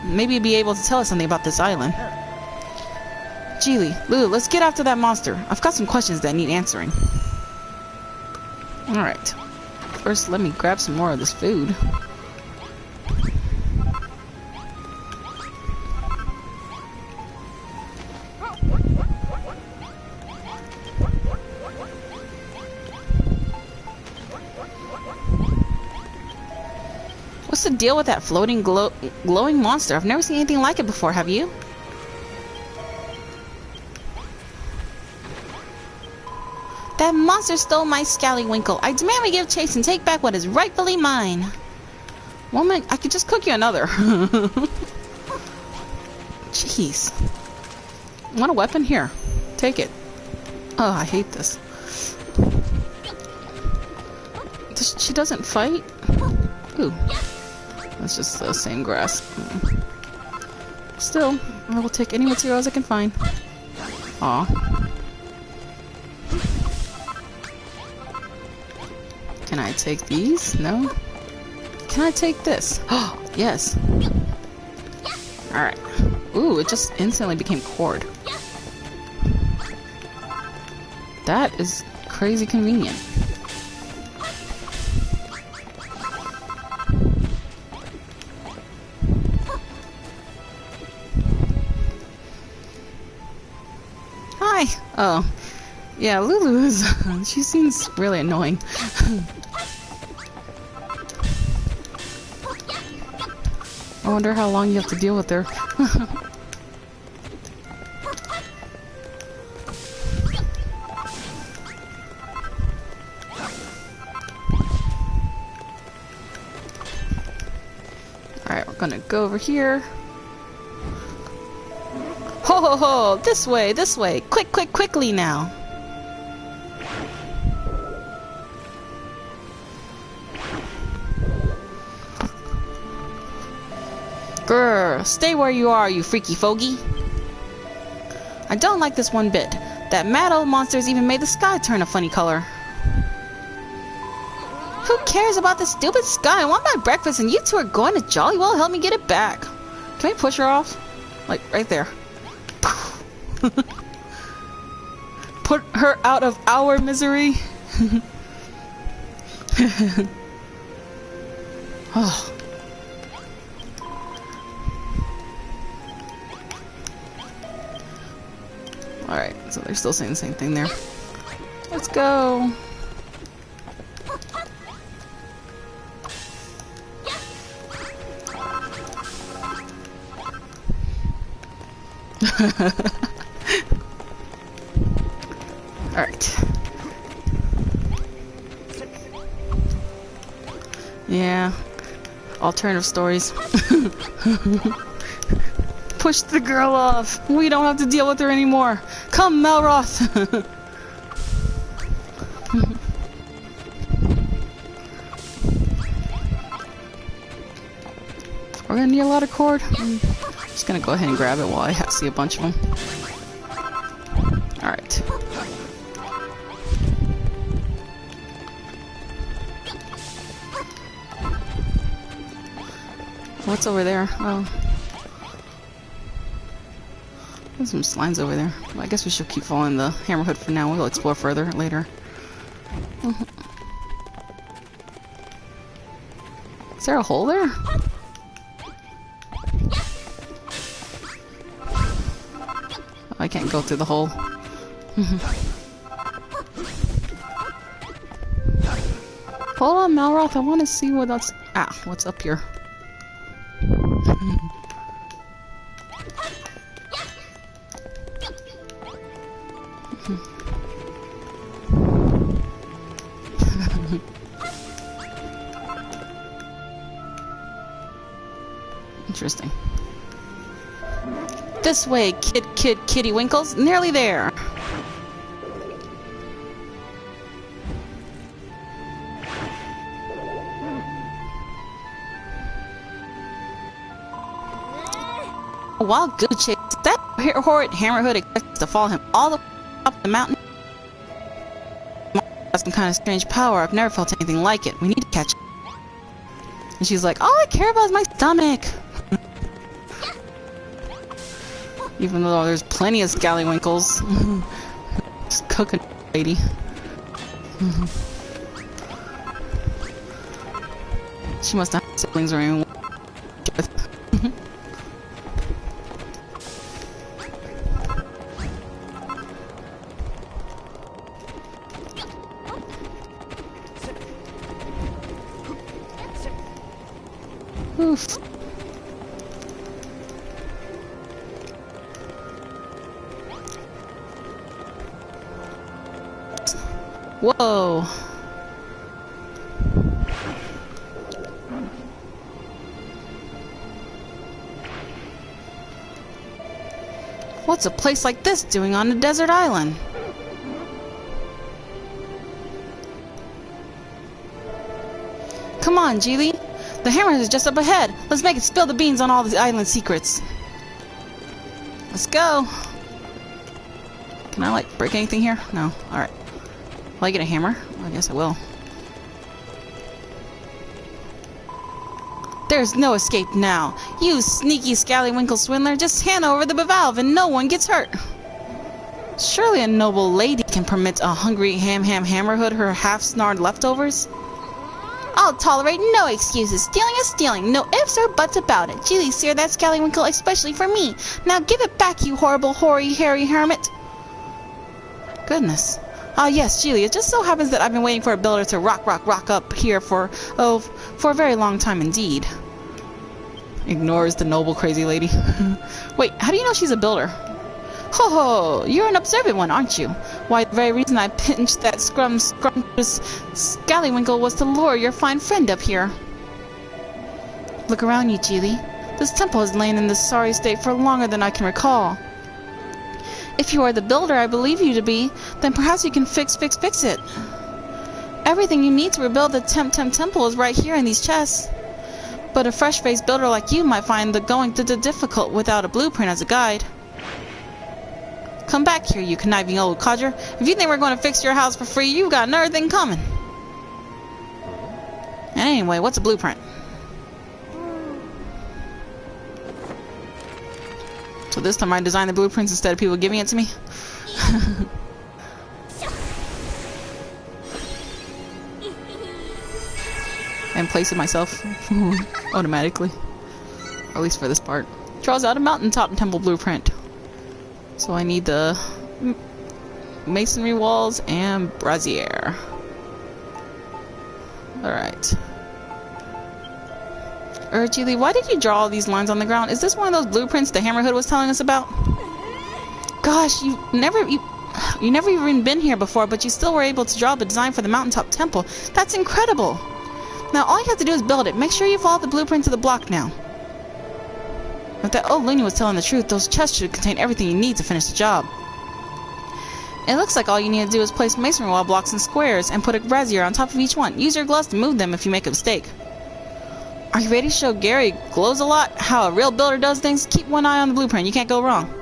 maybe you'd be able to tell us something about this island. Geely, Lulu, let's get after that monster. I've got some questions that need answering. Alright. First, let me grab some more of this food. What's the deal with that floating glowing monster? I've never seen anything like it before, have you? That monster stole my Scallywinkle. I demand we give chase and take back what is rightfully mine. Woman, I could just cook you another. Jeez. Want a weapon? Here. Take it. Oh, I hate this. She doesn't fight? Ooh. That's just the same grass. Still, I will take any materials I can find. Aw. Can I take these? No? Can I take this? Oh, yes. Alright. Ooh, it just instantly became cord. That is crazy convenient. Hi! Oh. Yeah, Lulu is... she seems really annoying. I wonder how long you have to deal with her. Alright, we're gonna go over here. Ho ho ho! This way, this way! Quick, quick, quickly now! Grrr! Stay where you are, you freaky fogey! I don't like this one bit. That mad old monster's even made the sky turn a funny color. Who cares about the stupid sky? I want my breakfast and you two are going to jolly well help me get it back. Can we push her off? Like, right there. Put her out of our misery. Oh. Alright, so they're still saying the same thing there. Let's go! Alright. Yeah. Alternative stories. Push the girl off. We don't have to deal with her anymore. Come, Malroth. We're gonna need a lot of cord. I'm just gonna go ahead and grab it while I see a bunch of them. Alright. What's over there? Oh. There's some slimes over there. Well, I guess we should keep following the Hammerhood for now. We'll explore further later. Is there a hole there? I can't go through the hole. Hold on, Malroth. I want to see what's up here. Interesting. This way, kitty winkles. Nearly there. A wild goose chase. That horrid Hammerhood expects to follow him all the way up the mountain. Has some kind of strange power. I've never felt anything like it. We need to catch it. And she's like, all I care about is my stomach. Even though there's plenty of scallywinkles. Just cooking, lady. She must not have siblings or anyone. Oof. Whoa. What's a place like this doing on a desert island? Come on, Geely. The hammer is just up ahead. Let's make it spill the beans on all the island secrets. Let's go. Can I, like, break anything here? No. Alright. Will I get a hammer? I guess I will. There's no escape now. You sneaky scallywinkle swindler, just hand over the bivalve and no one gets hurt. Surely a noble lady can permit a hungry Hammerhood her half-snarled leftovers? I'll tolerate no excuses. Stealing is stealing. No ifs or buts about it. Geely seared that scallywinkle especially for me. Now give it back, you horrible, hoary, hairy hermit. Goodness. Ah, yes, Geely. It just so happens that I've been waiting for a builder to rock up here for a very long time indeed. Ignores the noble crazy lady. Wait, how do you know she's a builder? Ho ho! You're an observant one, aren't you? Why, the very reason I pinched that scrumptious scallywinkle was to lure your fine friend up here. Look around you, Geely. This temple has lain in this sorry state for longer than I can recall. If you are the builder I believe you to be, then perhaps you can fix it. Everything you need to rebuild the temple is right here in these chests. But a fresh-faced builder like you might find the going difficult without a blueprint as a guide. Come back here, you conniving old codger. If you think we're going to fix your house for free, you've got another thing coming. Anyway, what's a blueprint? So this time I designed the blueprints instead of people giving it to me? and place it myself automatically. Or at least for this part. Draws out a mountaintop temple blueprint. So I need the masonry walls and brazier. Alright. Geely, why did you draw all these lines on the ground? Is this one of those blueprints the Hammerhood was telling us about? Gosh, you never even been here before, but you still were able to draw the design for the mountaintop temple. That's incredible! Now all you have to do is build it. Make sure you follow the blueprint to the block now. If that old loony was telling the truth, those chests should contain everything you need to finish the job. It looks like all you need to do is place masonry wall blocks in squares and put a brazier on top of each one. Use your gloves to move them if you make a mistake. Are you ready to show Gary glows a lot how a real builder does things? Keep one eye on the blueprint. You can't go wrong.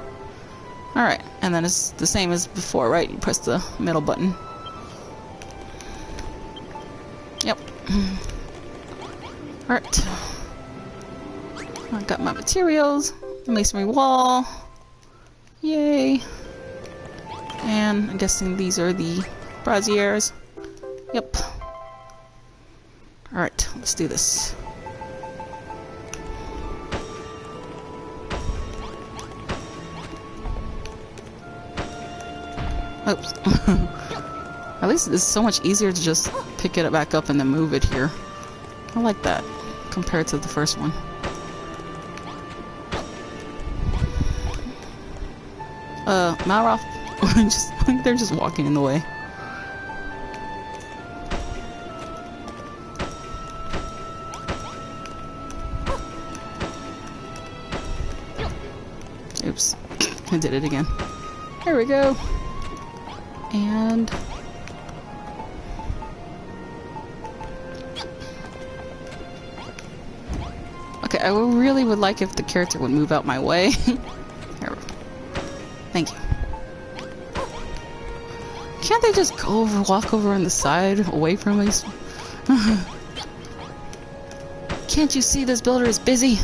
Alright, and then it's the same as before, right? You press the middle button. Yep. Alright. I got my materials. Masonry wall. Yay. And I'm guessing these are the braziers. Yep. Alright, let's do this. Oops. At least it's so much easier to just pick it back up and then move it here. I like that compared to the first one. Malroth, they're just walking in the way. Oops, I did it again. There we go. And okay, I really would like if the character would move out my way. Here. Thank you. Can't they just go over, walk over on the side, away from us? Can't you see this builder is busy?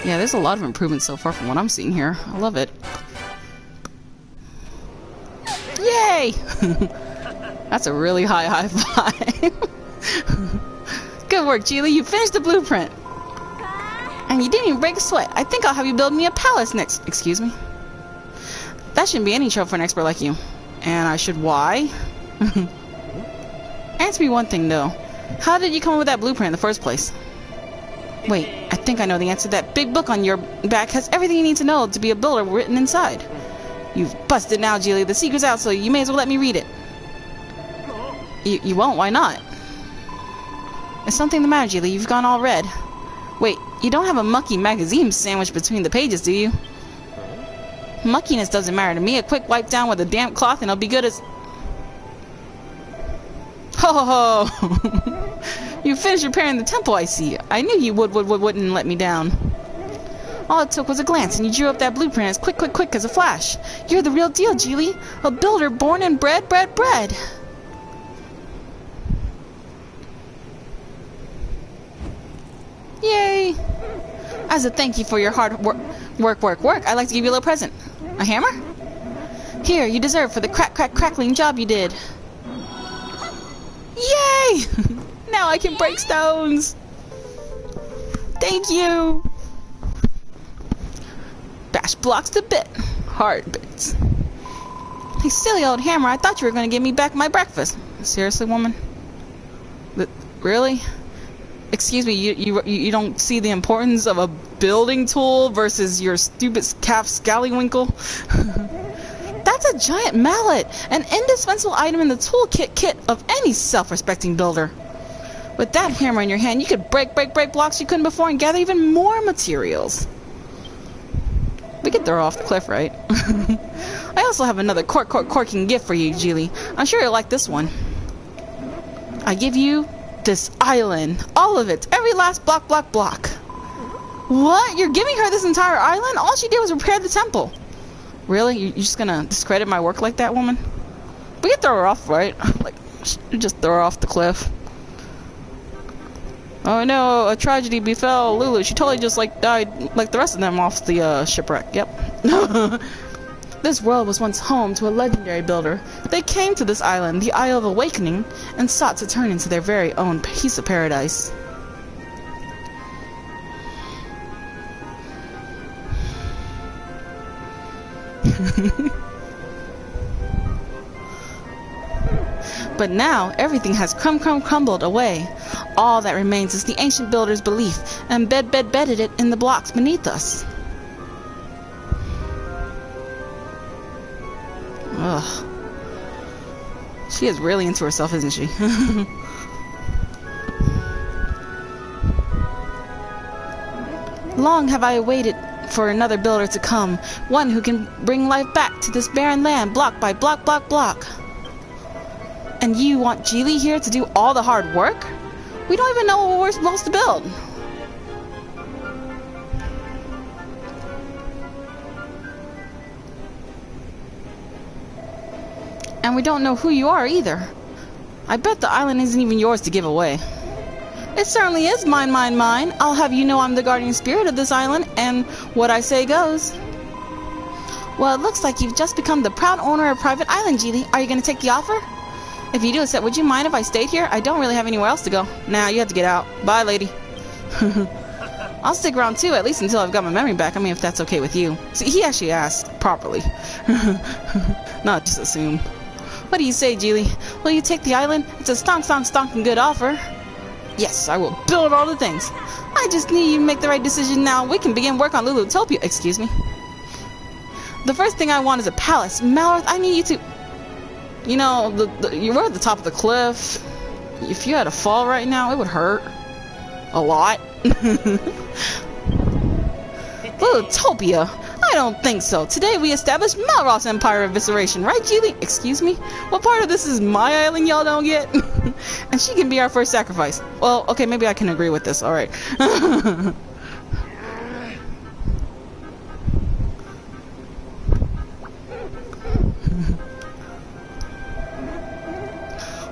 Yeah, there's a lot of improvements so far from what I'm seeing here. I love it. Yay! That's a really high five. Good work, Geely. You finished the blueprint. And you didn't even break a sweat. I think I'll have you build me a palace next. Excuse me? That shouldn't be any trouble for an expert like you. And I should why? Answer me one thing, though. How did you come up with that blueprint in the first place? Wait, I think I know the answer. That big book on your back has everything you need to know to be a builder written inside. You've busted now, Geely. The secret's out, so you may as well let me read it. You won't? Why not? Is something the matter, Geely? You've gone all red. Wait, you don't have a mucky magazine sandwiched between the pages, do you? Muckiness doesn't matter to me. A quick wipe down with a damp cloth and I'll be good as... Ho ho ho! You finished repairing the temple, I see. I knew you wouldn't let me down. All it took was a glance, and you drew up that blueprint as quick as a flash. You're the real deal, Geely. A builder born and bred. Yay! As a thank you for your hard work, I'd like to give you a little present. A hammer? Here, you deserve for the crackling job you did. Yay! Now I can break stones. Thank you. Bash blocks to bit. Hard bits. Hey, silly old hammer, I thought you were going to give me back my breakfast. Seriously, woman? Really? Excuse me, you don't see the importance of a building tool versus your stupid calf scallywinkle? That's a giant mallet, an indispensable item in the toolkit kit of any self-respecting builder. With that hammer in your hand, you could break blocks you couldn't before and gather even more materials. We could throw her off the cliff, right? I also have another corking gift for you, Geely. I'm sure you'll like this one. I give you this island. All of it. Every last block. What? You're giving her this entire island? All she did was repair the temple. Really? You're just gonna discredit my work like that, woman? We could throw her off, right? Like, just throw her off the cliff. Oh no, a tragedy befell Lulu. She totally just died like the rest of them off the shipwreck. Yep. The This world was once home to a legendary builder. They came to this island, the Isle of Awakening, and sought to turn into their very own piece of paradise. But now, everything has crumbled away. All that remains is the ancient builder's belief, and bedded it in the blocks beneath us. Ugh. She is really into herself, isn't she? Long have I waited for another builder to come, one who can bring life back to this barren land, block by block. And you want Geely here to do all the hard work? We don't even know what we're supposed to build. And we don't know who you are either. I bet the island isn't even yours to give away. It certainly is mine. I'll have you know I'm the guardian spirit of this island, and what I say goes. Well, it looks like you've just become the proud owner of Private Island, Geely. Are you going to take the offer? If you do, would you mind if I stayed here? I don't really have anywhere else to go. Nah, you have to get out. Bye, lady. I'll stick around too, at least until I've got my memory back. I mean, if that's okay with you. See, he actually asked properly. Not just assume. What do you say, Geely? Will you take the island? It's a stonking good offer. Yes, I will build all the things. I just need you to make the right decision now. We can begin work on Lulutopia. Excuse me. The first thing I want is a palace. Malroth, I need you to... You know, you were at the top of the cliff. If you had to fall right now, it would hurt. A lot. Lulutopia? I don't think so. Today we established Malroth's Empire Evisceration, right, Geely? Excuse me? What part of this is my island y'all don't get? And she can be our first sacrifice. Well, okay, maybe I can agree with this. Alright.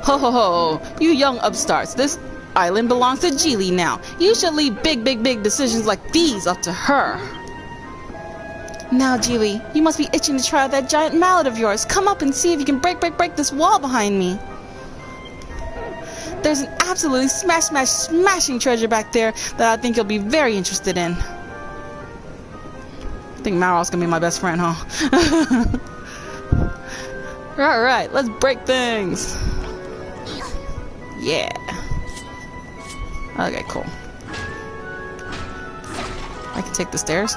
Ho ho ho, you young upstarts. This island belongs to Geely now. You should leave big decisions like these up to her. Now, Geely, you must be itching to try out that giant mallet of yours. Come up and see if you can break this wall behind me. There's an absolutely smashing treasure back there that I think you'll be very interested in. I think Malroth's gonna be my best friend, huh? Alright, let's break things. Yeah. Okay, cool. I can take the stairs.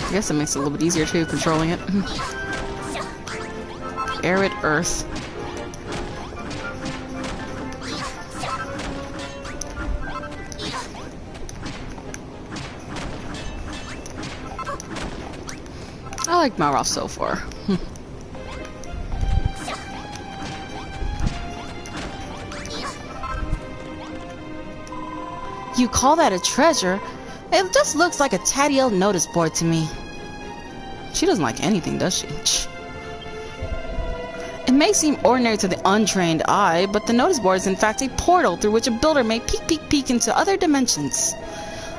I guess it makes it a little bit easier too, controlling it. Arid earth. I like Malroth so far. You call that a treasure? It just looks like a tatty old notice board to me. She doesn't like anything, does she? It may seem ordinary to the untrained eye, but the notice board is in fact a portal through which a builder may peek into other dimensions.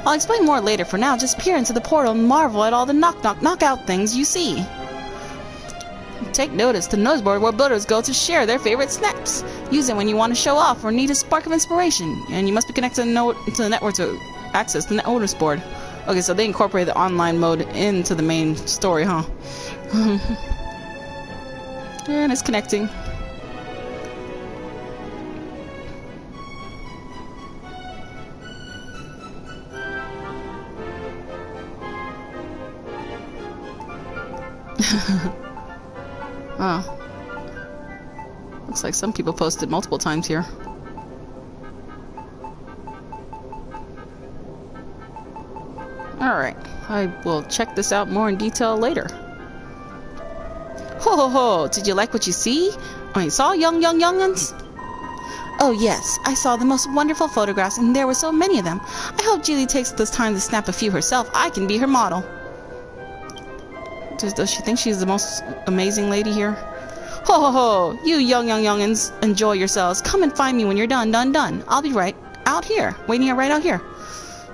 I'll explain more later. For now, just peer into the portal and marvel at all the knockout things you see. Take notice, the notice board where builders go to share their favorite snaps. Use it when you want to show off or need a spark of inspiration, and you must be connected to the network to access the notice board. Okay, so they incorporate the online mode into the main story, huh? And it's connecting. Oh. Looks like some people posted multiple times here. Alright, I will check this out more in detail later. Ho ho ho! Did you like what you see? Oh, you saw young'uns? Oh yes, I saw the most wonderful photographs and there were so many of them. I hope Geely takes this time to snap a few herself. I can be her model. Does she think she's the most amazing lady here? Ho ho ho! You young'uns, enjoy yourselves. Come and find me when you're done. I'll be right. out here. Waiting right out here.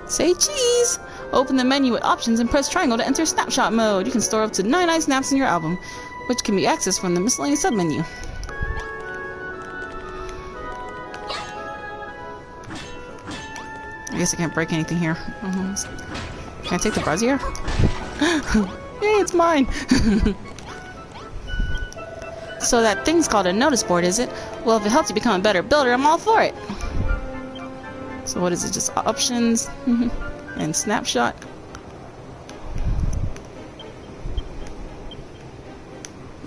Say cheese! Open the menu with options and press triangle to enter snapshot mode. You can store up to 99 snaps in your album, which can be accessed from the miscellaneous submenu. I guess I can't break anything here. Can I take the brazier? Yay, it's mine! So that thing's called a notice board, is it? Well, if it helps you become a better builder, I'm all for it. So what is it? Just options and snapshot.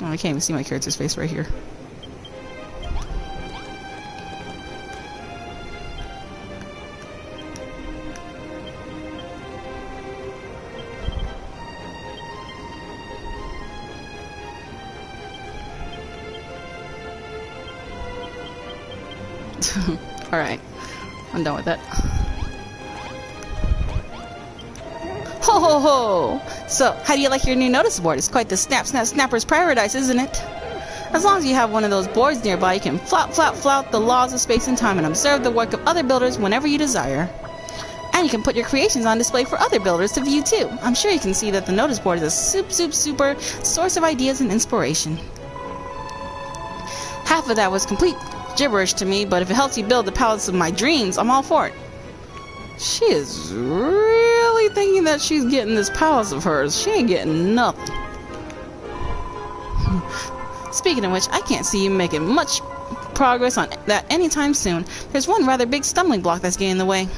Oh, I can't even see my character's face right here. Alright, I'm done with that. Ho ho ho! So, how do you like your new notice board? It's quite the snapper's paradise, isn't it? As long as you have one of those boards nearby, you can flout the laws of space and time and observe the work of other builders whenever you desire. And you can put your creations on display for other builders to view too. I'm sure you can see that the notice board is a super source of ideas and inspiration. Half of that was complete gibberish to me, but if it helps you build the palace of my dreams, I'm all for it. She is really thinking that she's getting this palace of hers. She ain't getting nothing. Speaking of which, I can't see you making much progress on that anytime soon. There's one rather big stumbling block that's getting in the way.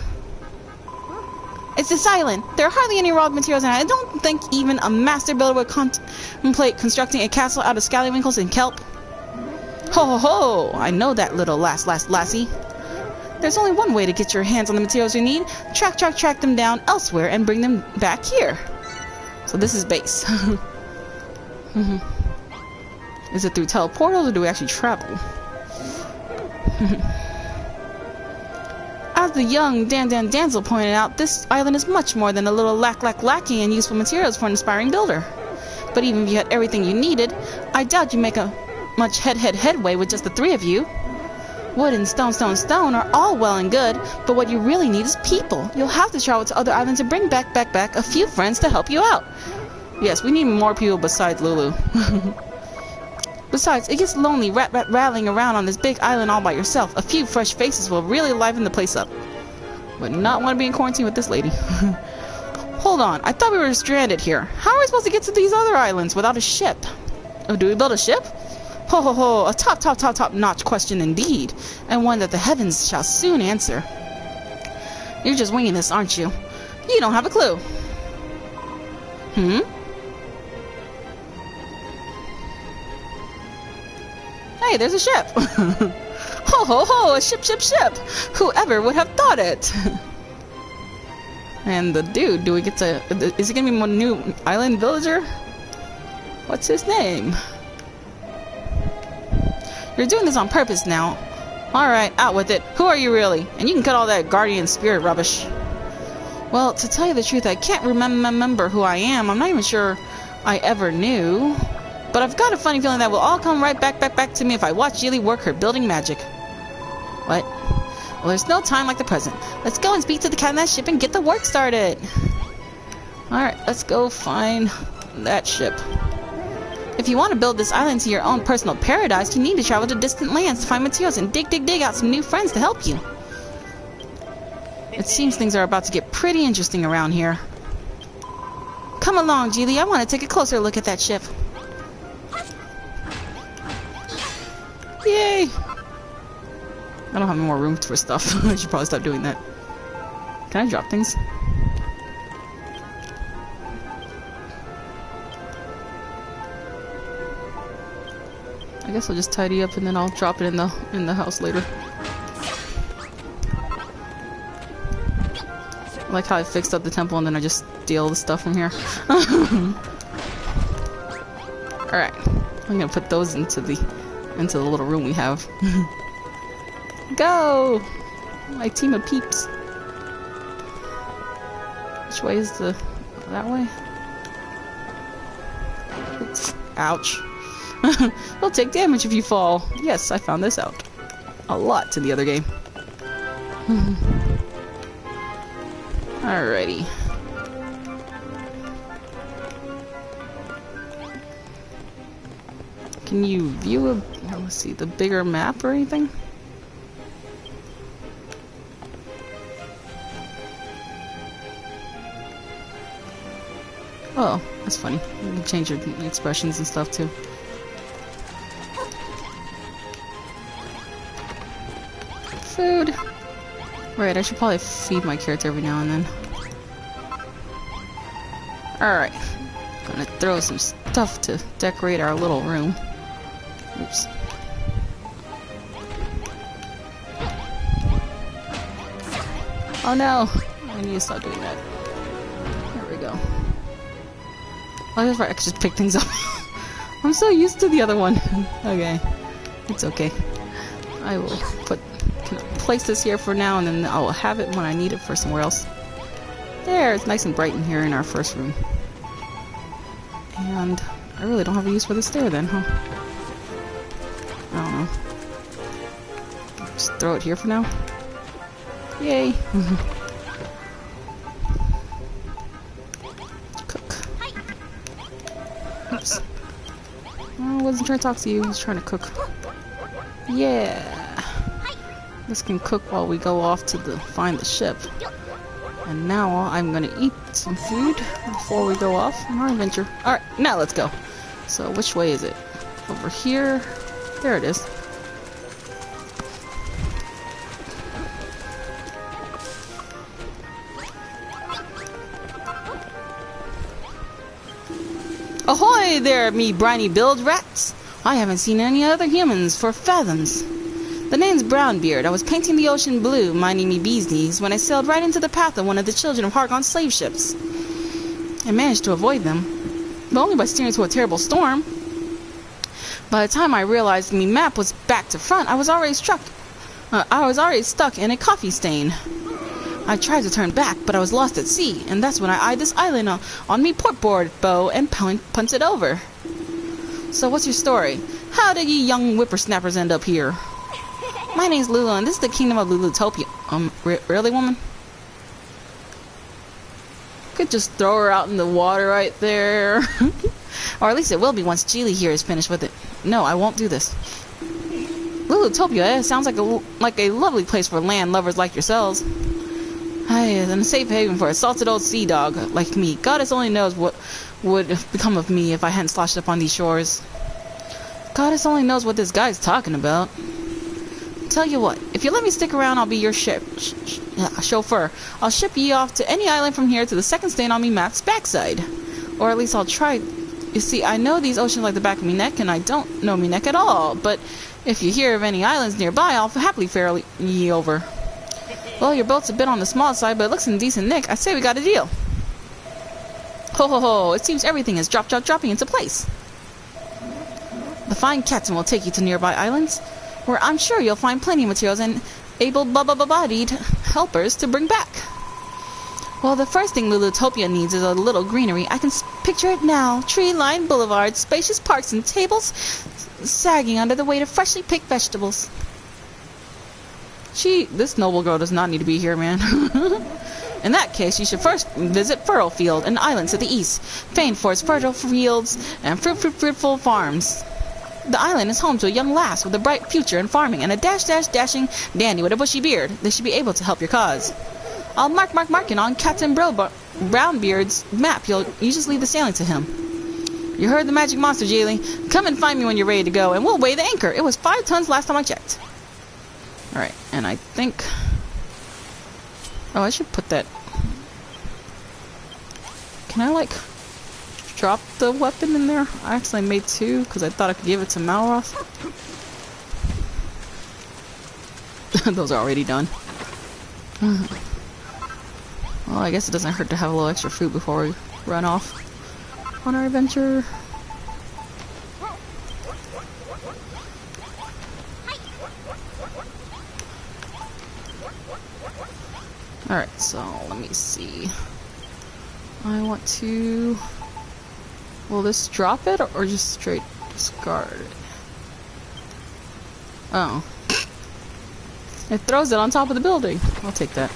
It's this island. There are hardly any raw materials, and I don't think even a master builder would contemplate constructing a castle out of scallywinkles and kelp. Ho ho ho! I know that little lassie. There's only one way to get your hands on the materials you need. Track them down elsewhere and bring them back here. So this is base. Is it through teleportals or do we actually travel? As the young Danzel pointed out, this island is much more than a little lacking in useful materials for an aspiring builder. But even if you had everything you needed, I doubt you make a much headway with just the three of you. Wood and stone are all well and good, but what you really need is people. You'll have to travel to other islands and bring back a few friends to help you out. Yes, we need more people besides Lulu. Besides, it gets lonely rattling around on this big island all by yourself. A few fresh faces will really liven the place up. Would not want to be in quarantine with this lady. Hold on, I thought we were stranded here. How are we supposed to get to these other islands without a ship? Oh, do we build a ship? Ho ho ho, a top-notch question indeed, and one that the heavens shall soon answer. You're just winging this, aren't you? You don't have a clue. Hey, there's a ship. Ho ho ho, a ship. Whoever would have thought it? And the dude, do we get to... Is he gonna be my new island villager? What's his name? You're doing this on purpose now. Alright, out with it. Who are you really? And you can cut all that guardian spirit rubbish. Well, to tell you the truth, I can't remember who I am. I'm not even sure I ever knew. But I've got a funny feeling that will all come right back to me if I watch Jilly work her building magic. What? Well, there's no time like the present. Let's go and speak to the captain of that ship and get the work started. Alright, let's go find that ship. If you want to build this island to your own personal paradise, you need to travel to distant lands to find materials and dig out some new friends to help you. It seems things are about to get pretty interesting around here. Come along, Geely. I want to take a closer look at that ship. Yay! I don't have more room for stuff. I should probably stop doing that. Can I drop things? I guess I'll just tidy up and then I'll drop it in the house later. I like how I fixed up the temple and then I just steal the stuff from here. Alright. I'm gonna put those into the little room we have. Go! My team of peeps. Which way is the... that way? Oops. Ouch. You'll take damage if you fall. Yes, I found this out. A lot in the other game. Alrighty. Can you view a, let's see, the bigger map or anything? Oh, that's funny. You can change your expressions and stuff too. Food. Right, I should probably feed my character every now and then. Alright. Gonna throw some stuff to decorate our little room. Oops. Oh no! I need to stop doing that. There we go. Oh, that's right, I can just pick things up. I'm so used to the other one. Okay. It's okay. I will place this here for now, and then I will have it when I need it for somewhere else. There, it's nice and bright in here in our first room. And I really don't have a use for the stair then, huh? I don't know. Just throw it here for now. Yay! Cook. Oops. Oh, I wasn't trying to talk to you, I was trying to cook. Yeah! This can cook while we go off to find the ship. And now I'm gonna eat some food before we go off on our adventure. Alright, now let's go. So which way is it? Over here? There it is. Ahoy there, me briny bilge rats! I haven't seen any other humans for fathoms. The name's Brownbeard. I was painting the ocean blue, minding me bee's knees, when I sailed right into the path of one of the children of Hargon's slave ships. I managed to avoid them, but only by steering through a terrible storm. By the time I realized me map was back to front, I was already stuck in a coffee stain. I tried to turn back, but I was lost at sea, and that's when I eyed this island on me portboard bow and punted it over. So what's your story? How did ye young whippersnappers end up here? My name's Lulu, and this is the kingdom of Lulutopia. Really, woman? Could just throw her out in the water right there. Or at least it will be once Geely here is finished with it. No, I won't do this. Lulutopia, eh? Sounds like a lovely place for land lovers like yourselves. And a safe haven for a salted old sea dog like me. Goddess only knows what would become of me if I hadn't sloshed up on these shores. Goddess only knows what this guy's talking about. Tell you what, if you let me stick around, I'll be your chauffeur. I'll ship ye off to any island from here to the second stain on me map's backside. Or at least I'll try. You see, I know these oceans like the back of me neck, and I don't know me neck at all. But if you hear of any islands nearby, I'll happily ferry ye over. Well, your boat's a bit on the small side, but it looks in decent nick. I say we got a deal. Ho ho ho, it seems everything is dropping into place. The fine captain will take you to nearby islands, where I'm sure you'll find plenty of materials and able-bodied helpers to bring back. Well, the first thing Lulutopia needs is a little greenery. I can picture it now. Tree-lined boulevards, spacious parks, and tables sagging under the weight of freshly picked vegetables. This noble girl does not need to be here, man. In that case, you should first visit Furrowfield, an island to the east, famed for its fertile fields and fruitful farms. The island is home to a young lass with a bright future in farming and a dashing dandy with a bushy beard. They should be able to help your cause. I'll marking on Captain Brownbeard's map. You just leave the sailing to him. You heard the magic monster, Geely. Come and find me when you're ready to go, and we'll weigh the anchor. It was 5 tons last time I checked. Alright, and I think... Oh, I should put that... Can I, like... drop the weapon in there? I actually made 2 because I thought I could give it to Malroth. Those are already done. Well, I guess it doesn't hurt to have a little extra food before we run off on our adventure. Alright, so let me see. I want to... Will this drop it or just straight discard it? Oh. It throws it on top of the building. I'll take that.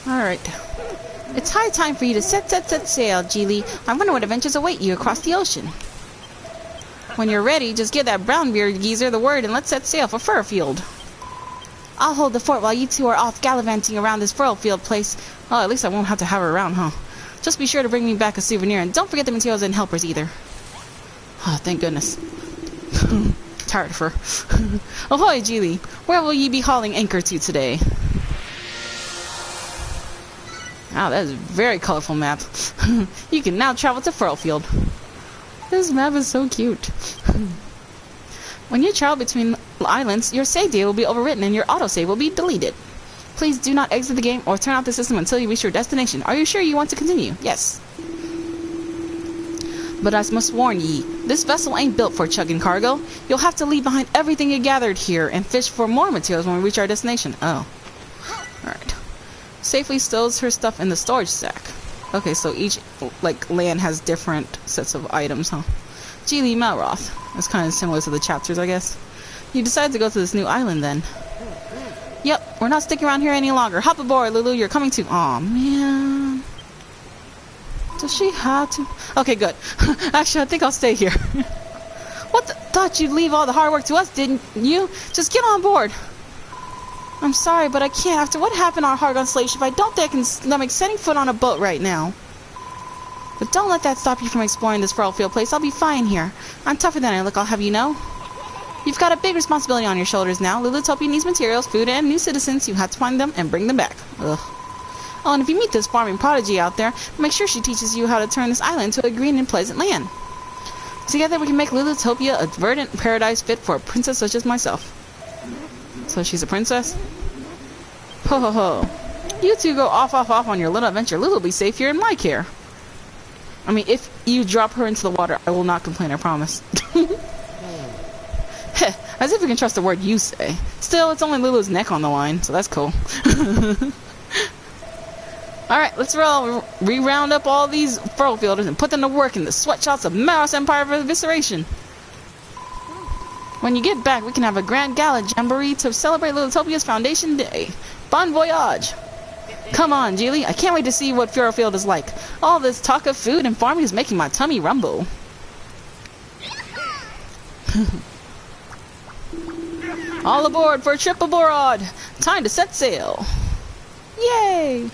Alright. It's high time for you to set sail, Geely. I wonder what adventures await you across the ocean. When you're ready, just give that brown-bearded geezer the word and let's set sail for Furfield. I'll hold the fort while you two are off gallivanting around this Furfield place. Oh, at least I won't have to have her around, huh? Just be sure to bring me back a souvenir, and don't forget the materials and helpers either. Oh, thank goodness. Tired of her. Ahoy, Geely. Where will you be hauling anchor to today? Wow, that is a very colorful map. You can now travel to Furfield. This map is so cute. When you travel between islands, your save data will be overwritten and your autosave will be deleted. Please do not exit the game or turn off the system until you reach your destination. Are you sure you want to continue? Yes. But I must warn ye, this vessel ain't built for chugging cargo. You'll have to leave behind everything you gathered here and fish for more materials when we reach our destination. Oh. Alright. Safely stows her stuff in the storage sack. Okay, so each, land has different sets of items, huh? Geely Melroth. That's kind of similar to the chapters, I guess. You decided to go to this new island, then. Yep, we're not sticking around here any longer. Hop aboard, Lulu, you're coming too. Aw, man. Does she have to? Okay, good. Actually, I think I'll stay here. What the? Thought you'd leave all the hard work to us, didn't you? Just get on board. I'm sorry, but I can't. After what happened on our Hargon slave ship, I don't think I can stomach setting foot on a boat right now. But don't let that stop you from exploring this Furfield place. I'll be fine here. I'm tougher than I look, I'll have you know. You've got a big responsibility on your shoulders now. Lilithopia needs materials, food, and new citizens. You have to find them and bring them back. Ugh. Oh, and if you meet this farming prodigy out there, make sure she teaches you how to turn this island into a green and pleasant land. Together we can make Lilithopia a verdant paradise fit for a princess such as myself. So she's a princess? Ho ho ho. You two go off on your little adventure. Lil will be safe here in my care. I mean, if you drop her into the water, I will not complain, I promise. Heh, as if we can trust the word you say. Still, it's only Lulu's neck on the line, so that's cool. Alright, let's re-round up all these Furfielders and put them to work in the sweatshops of Maros Empire of Evisceration. When you get back, we can have a grand gala jamboree to celebrate Lilithopia's Foundation Day. Bon voyage! Come on, Geely, I can't wait to see what Furfield is like. All this talk of food and farming is making my tummy rumble. All aboard for a trip abroad! Time to set sail! Yay!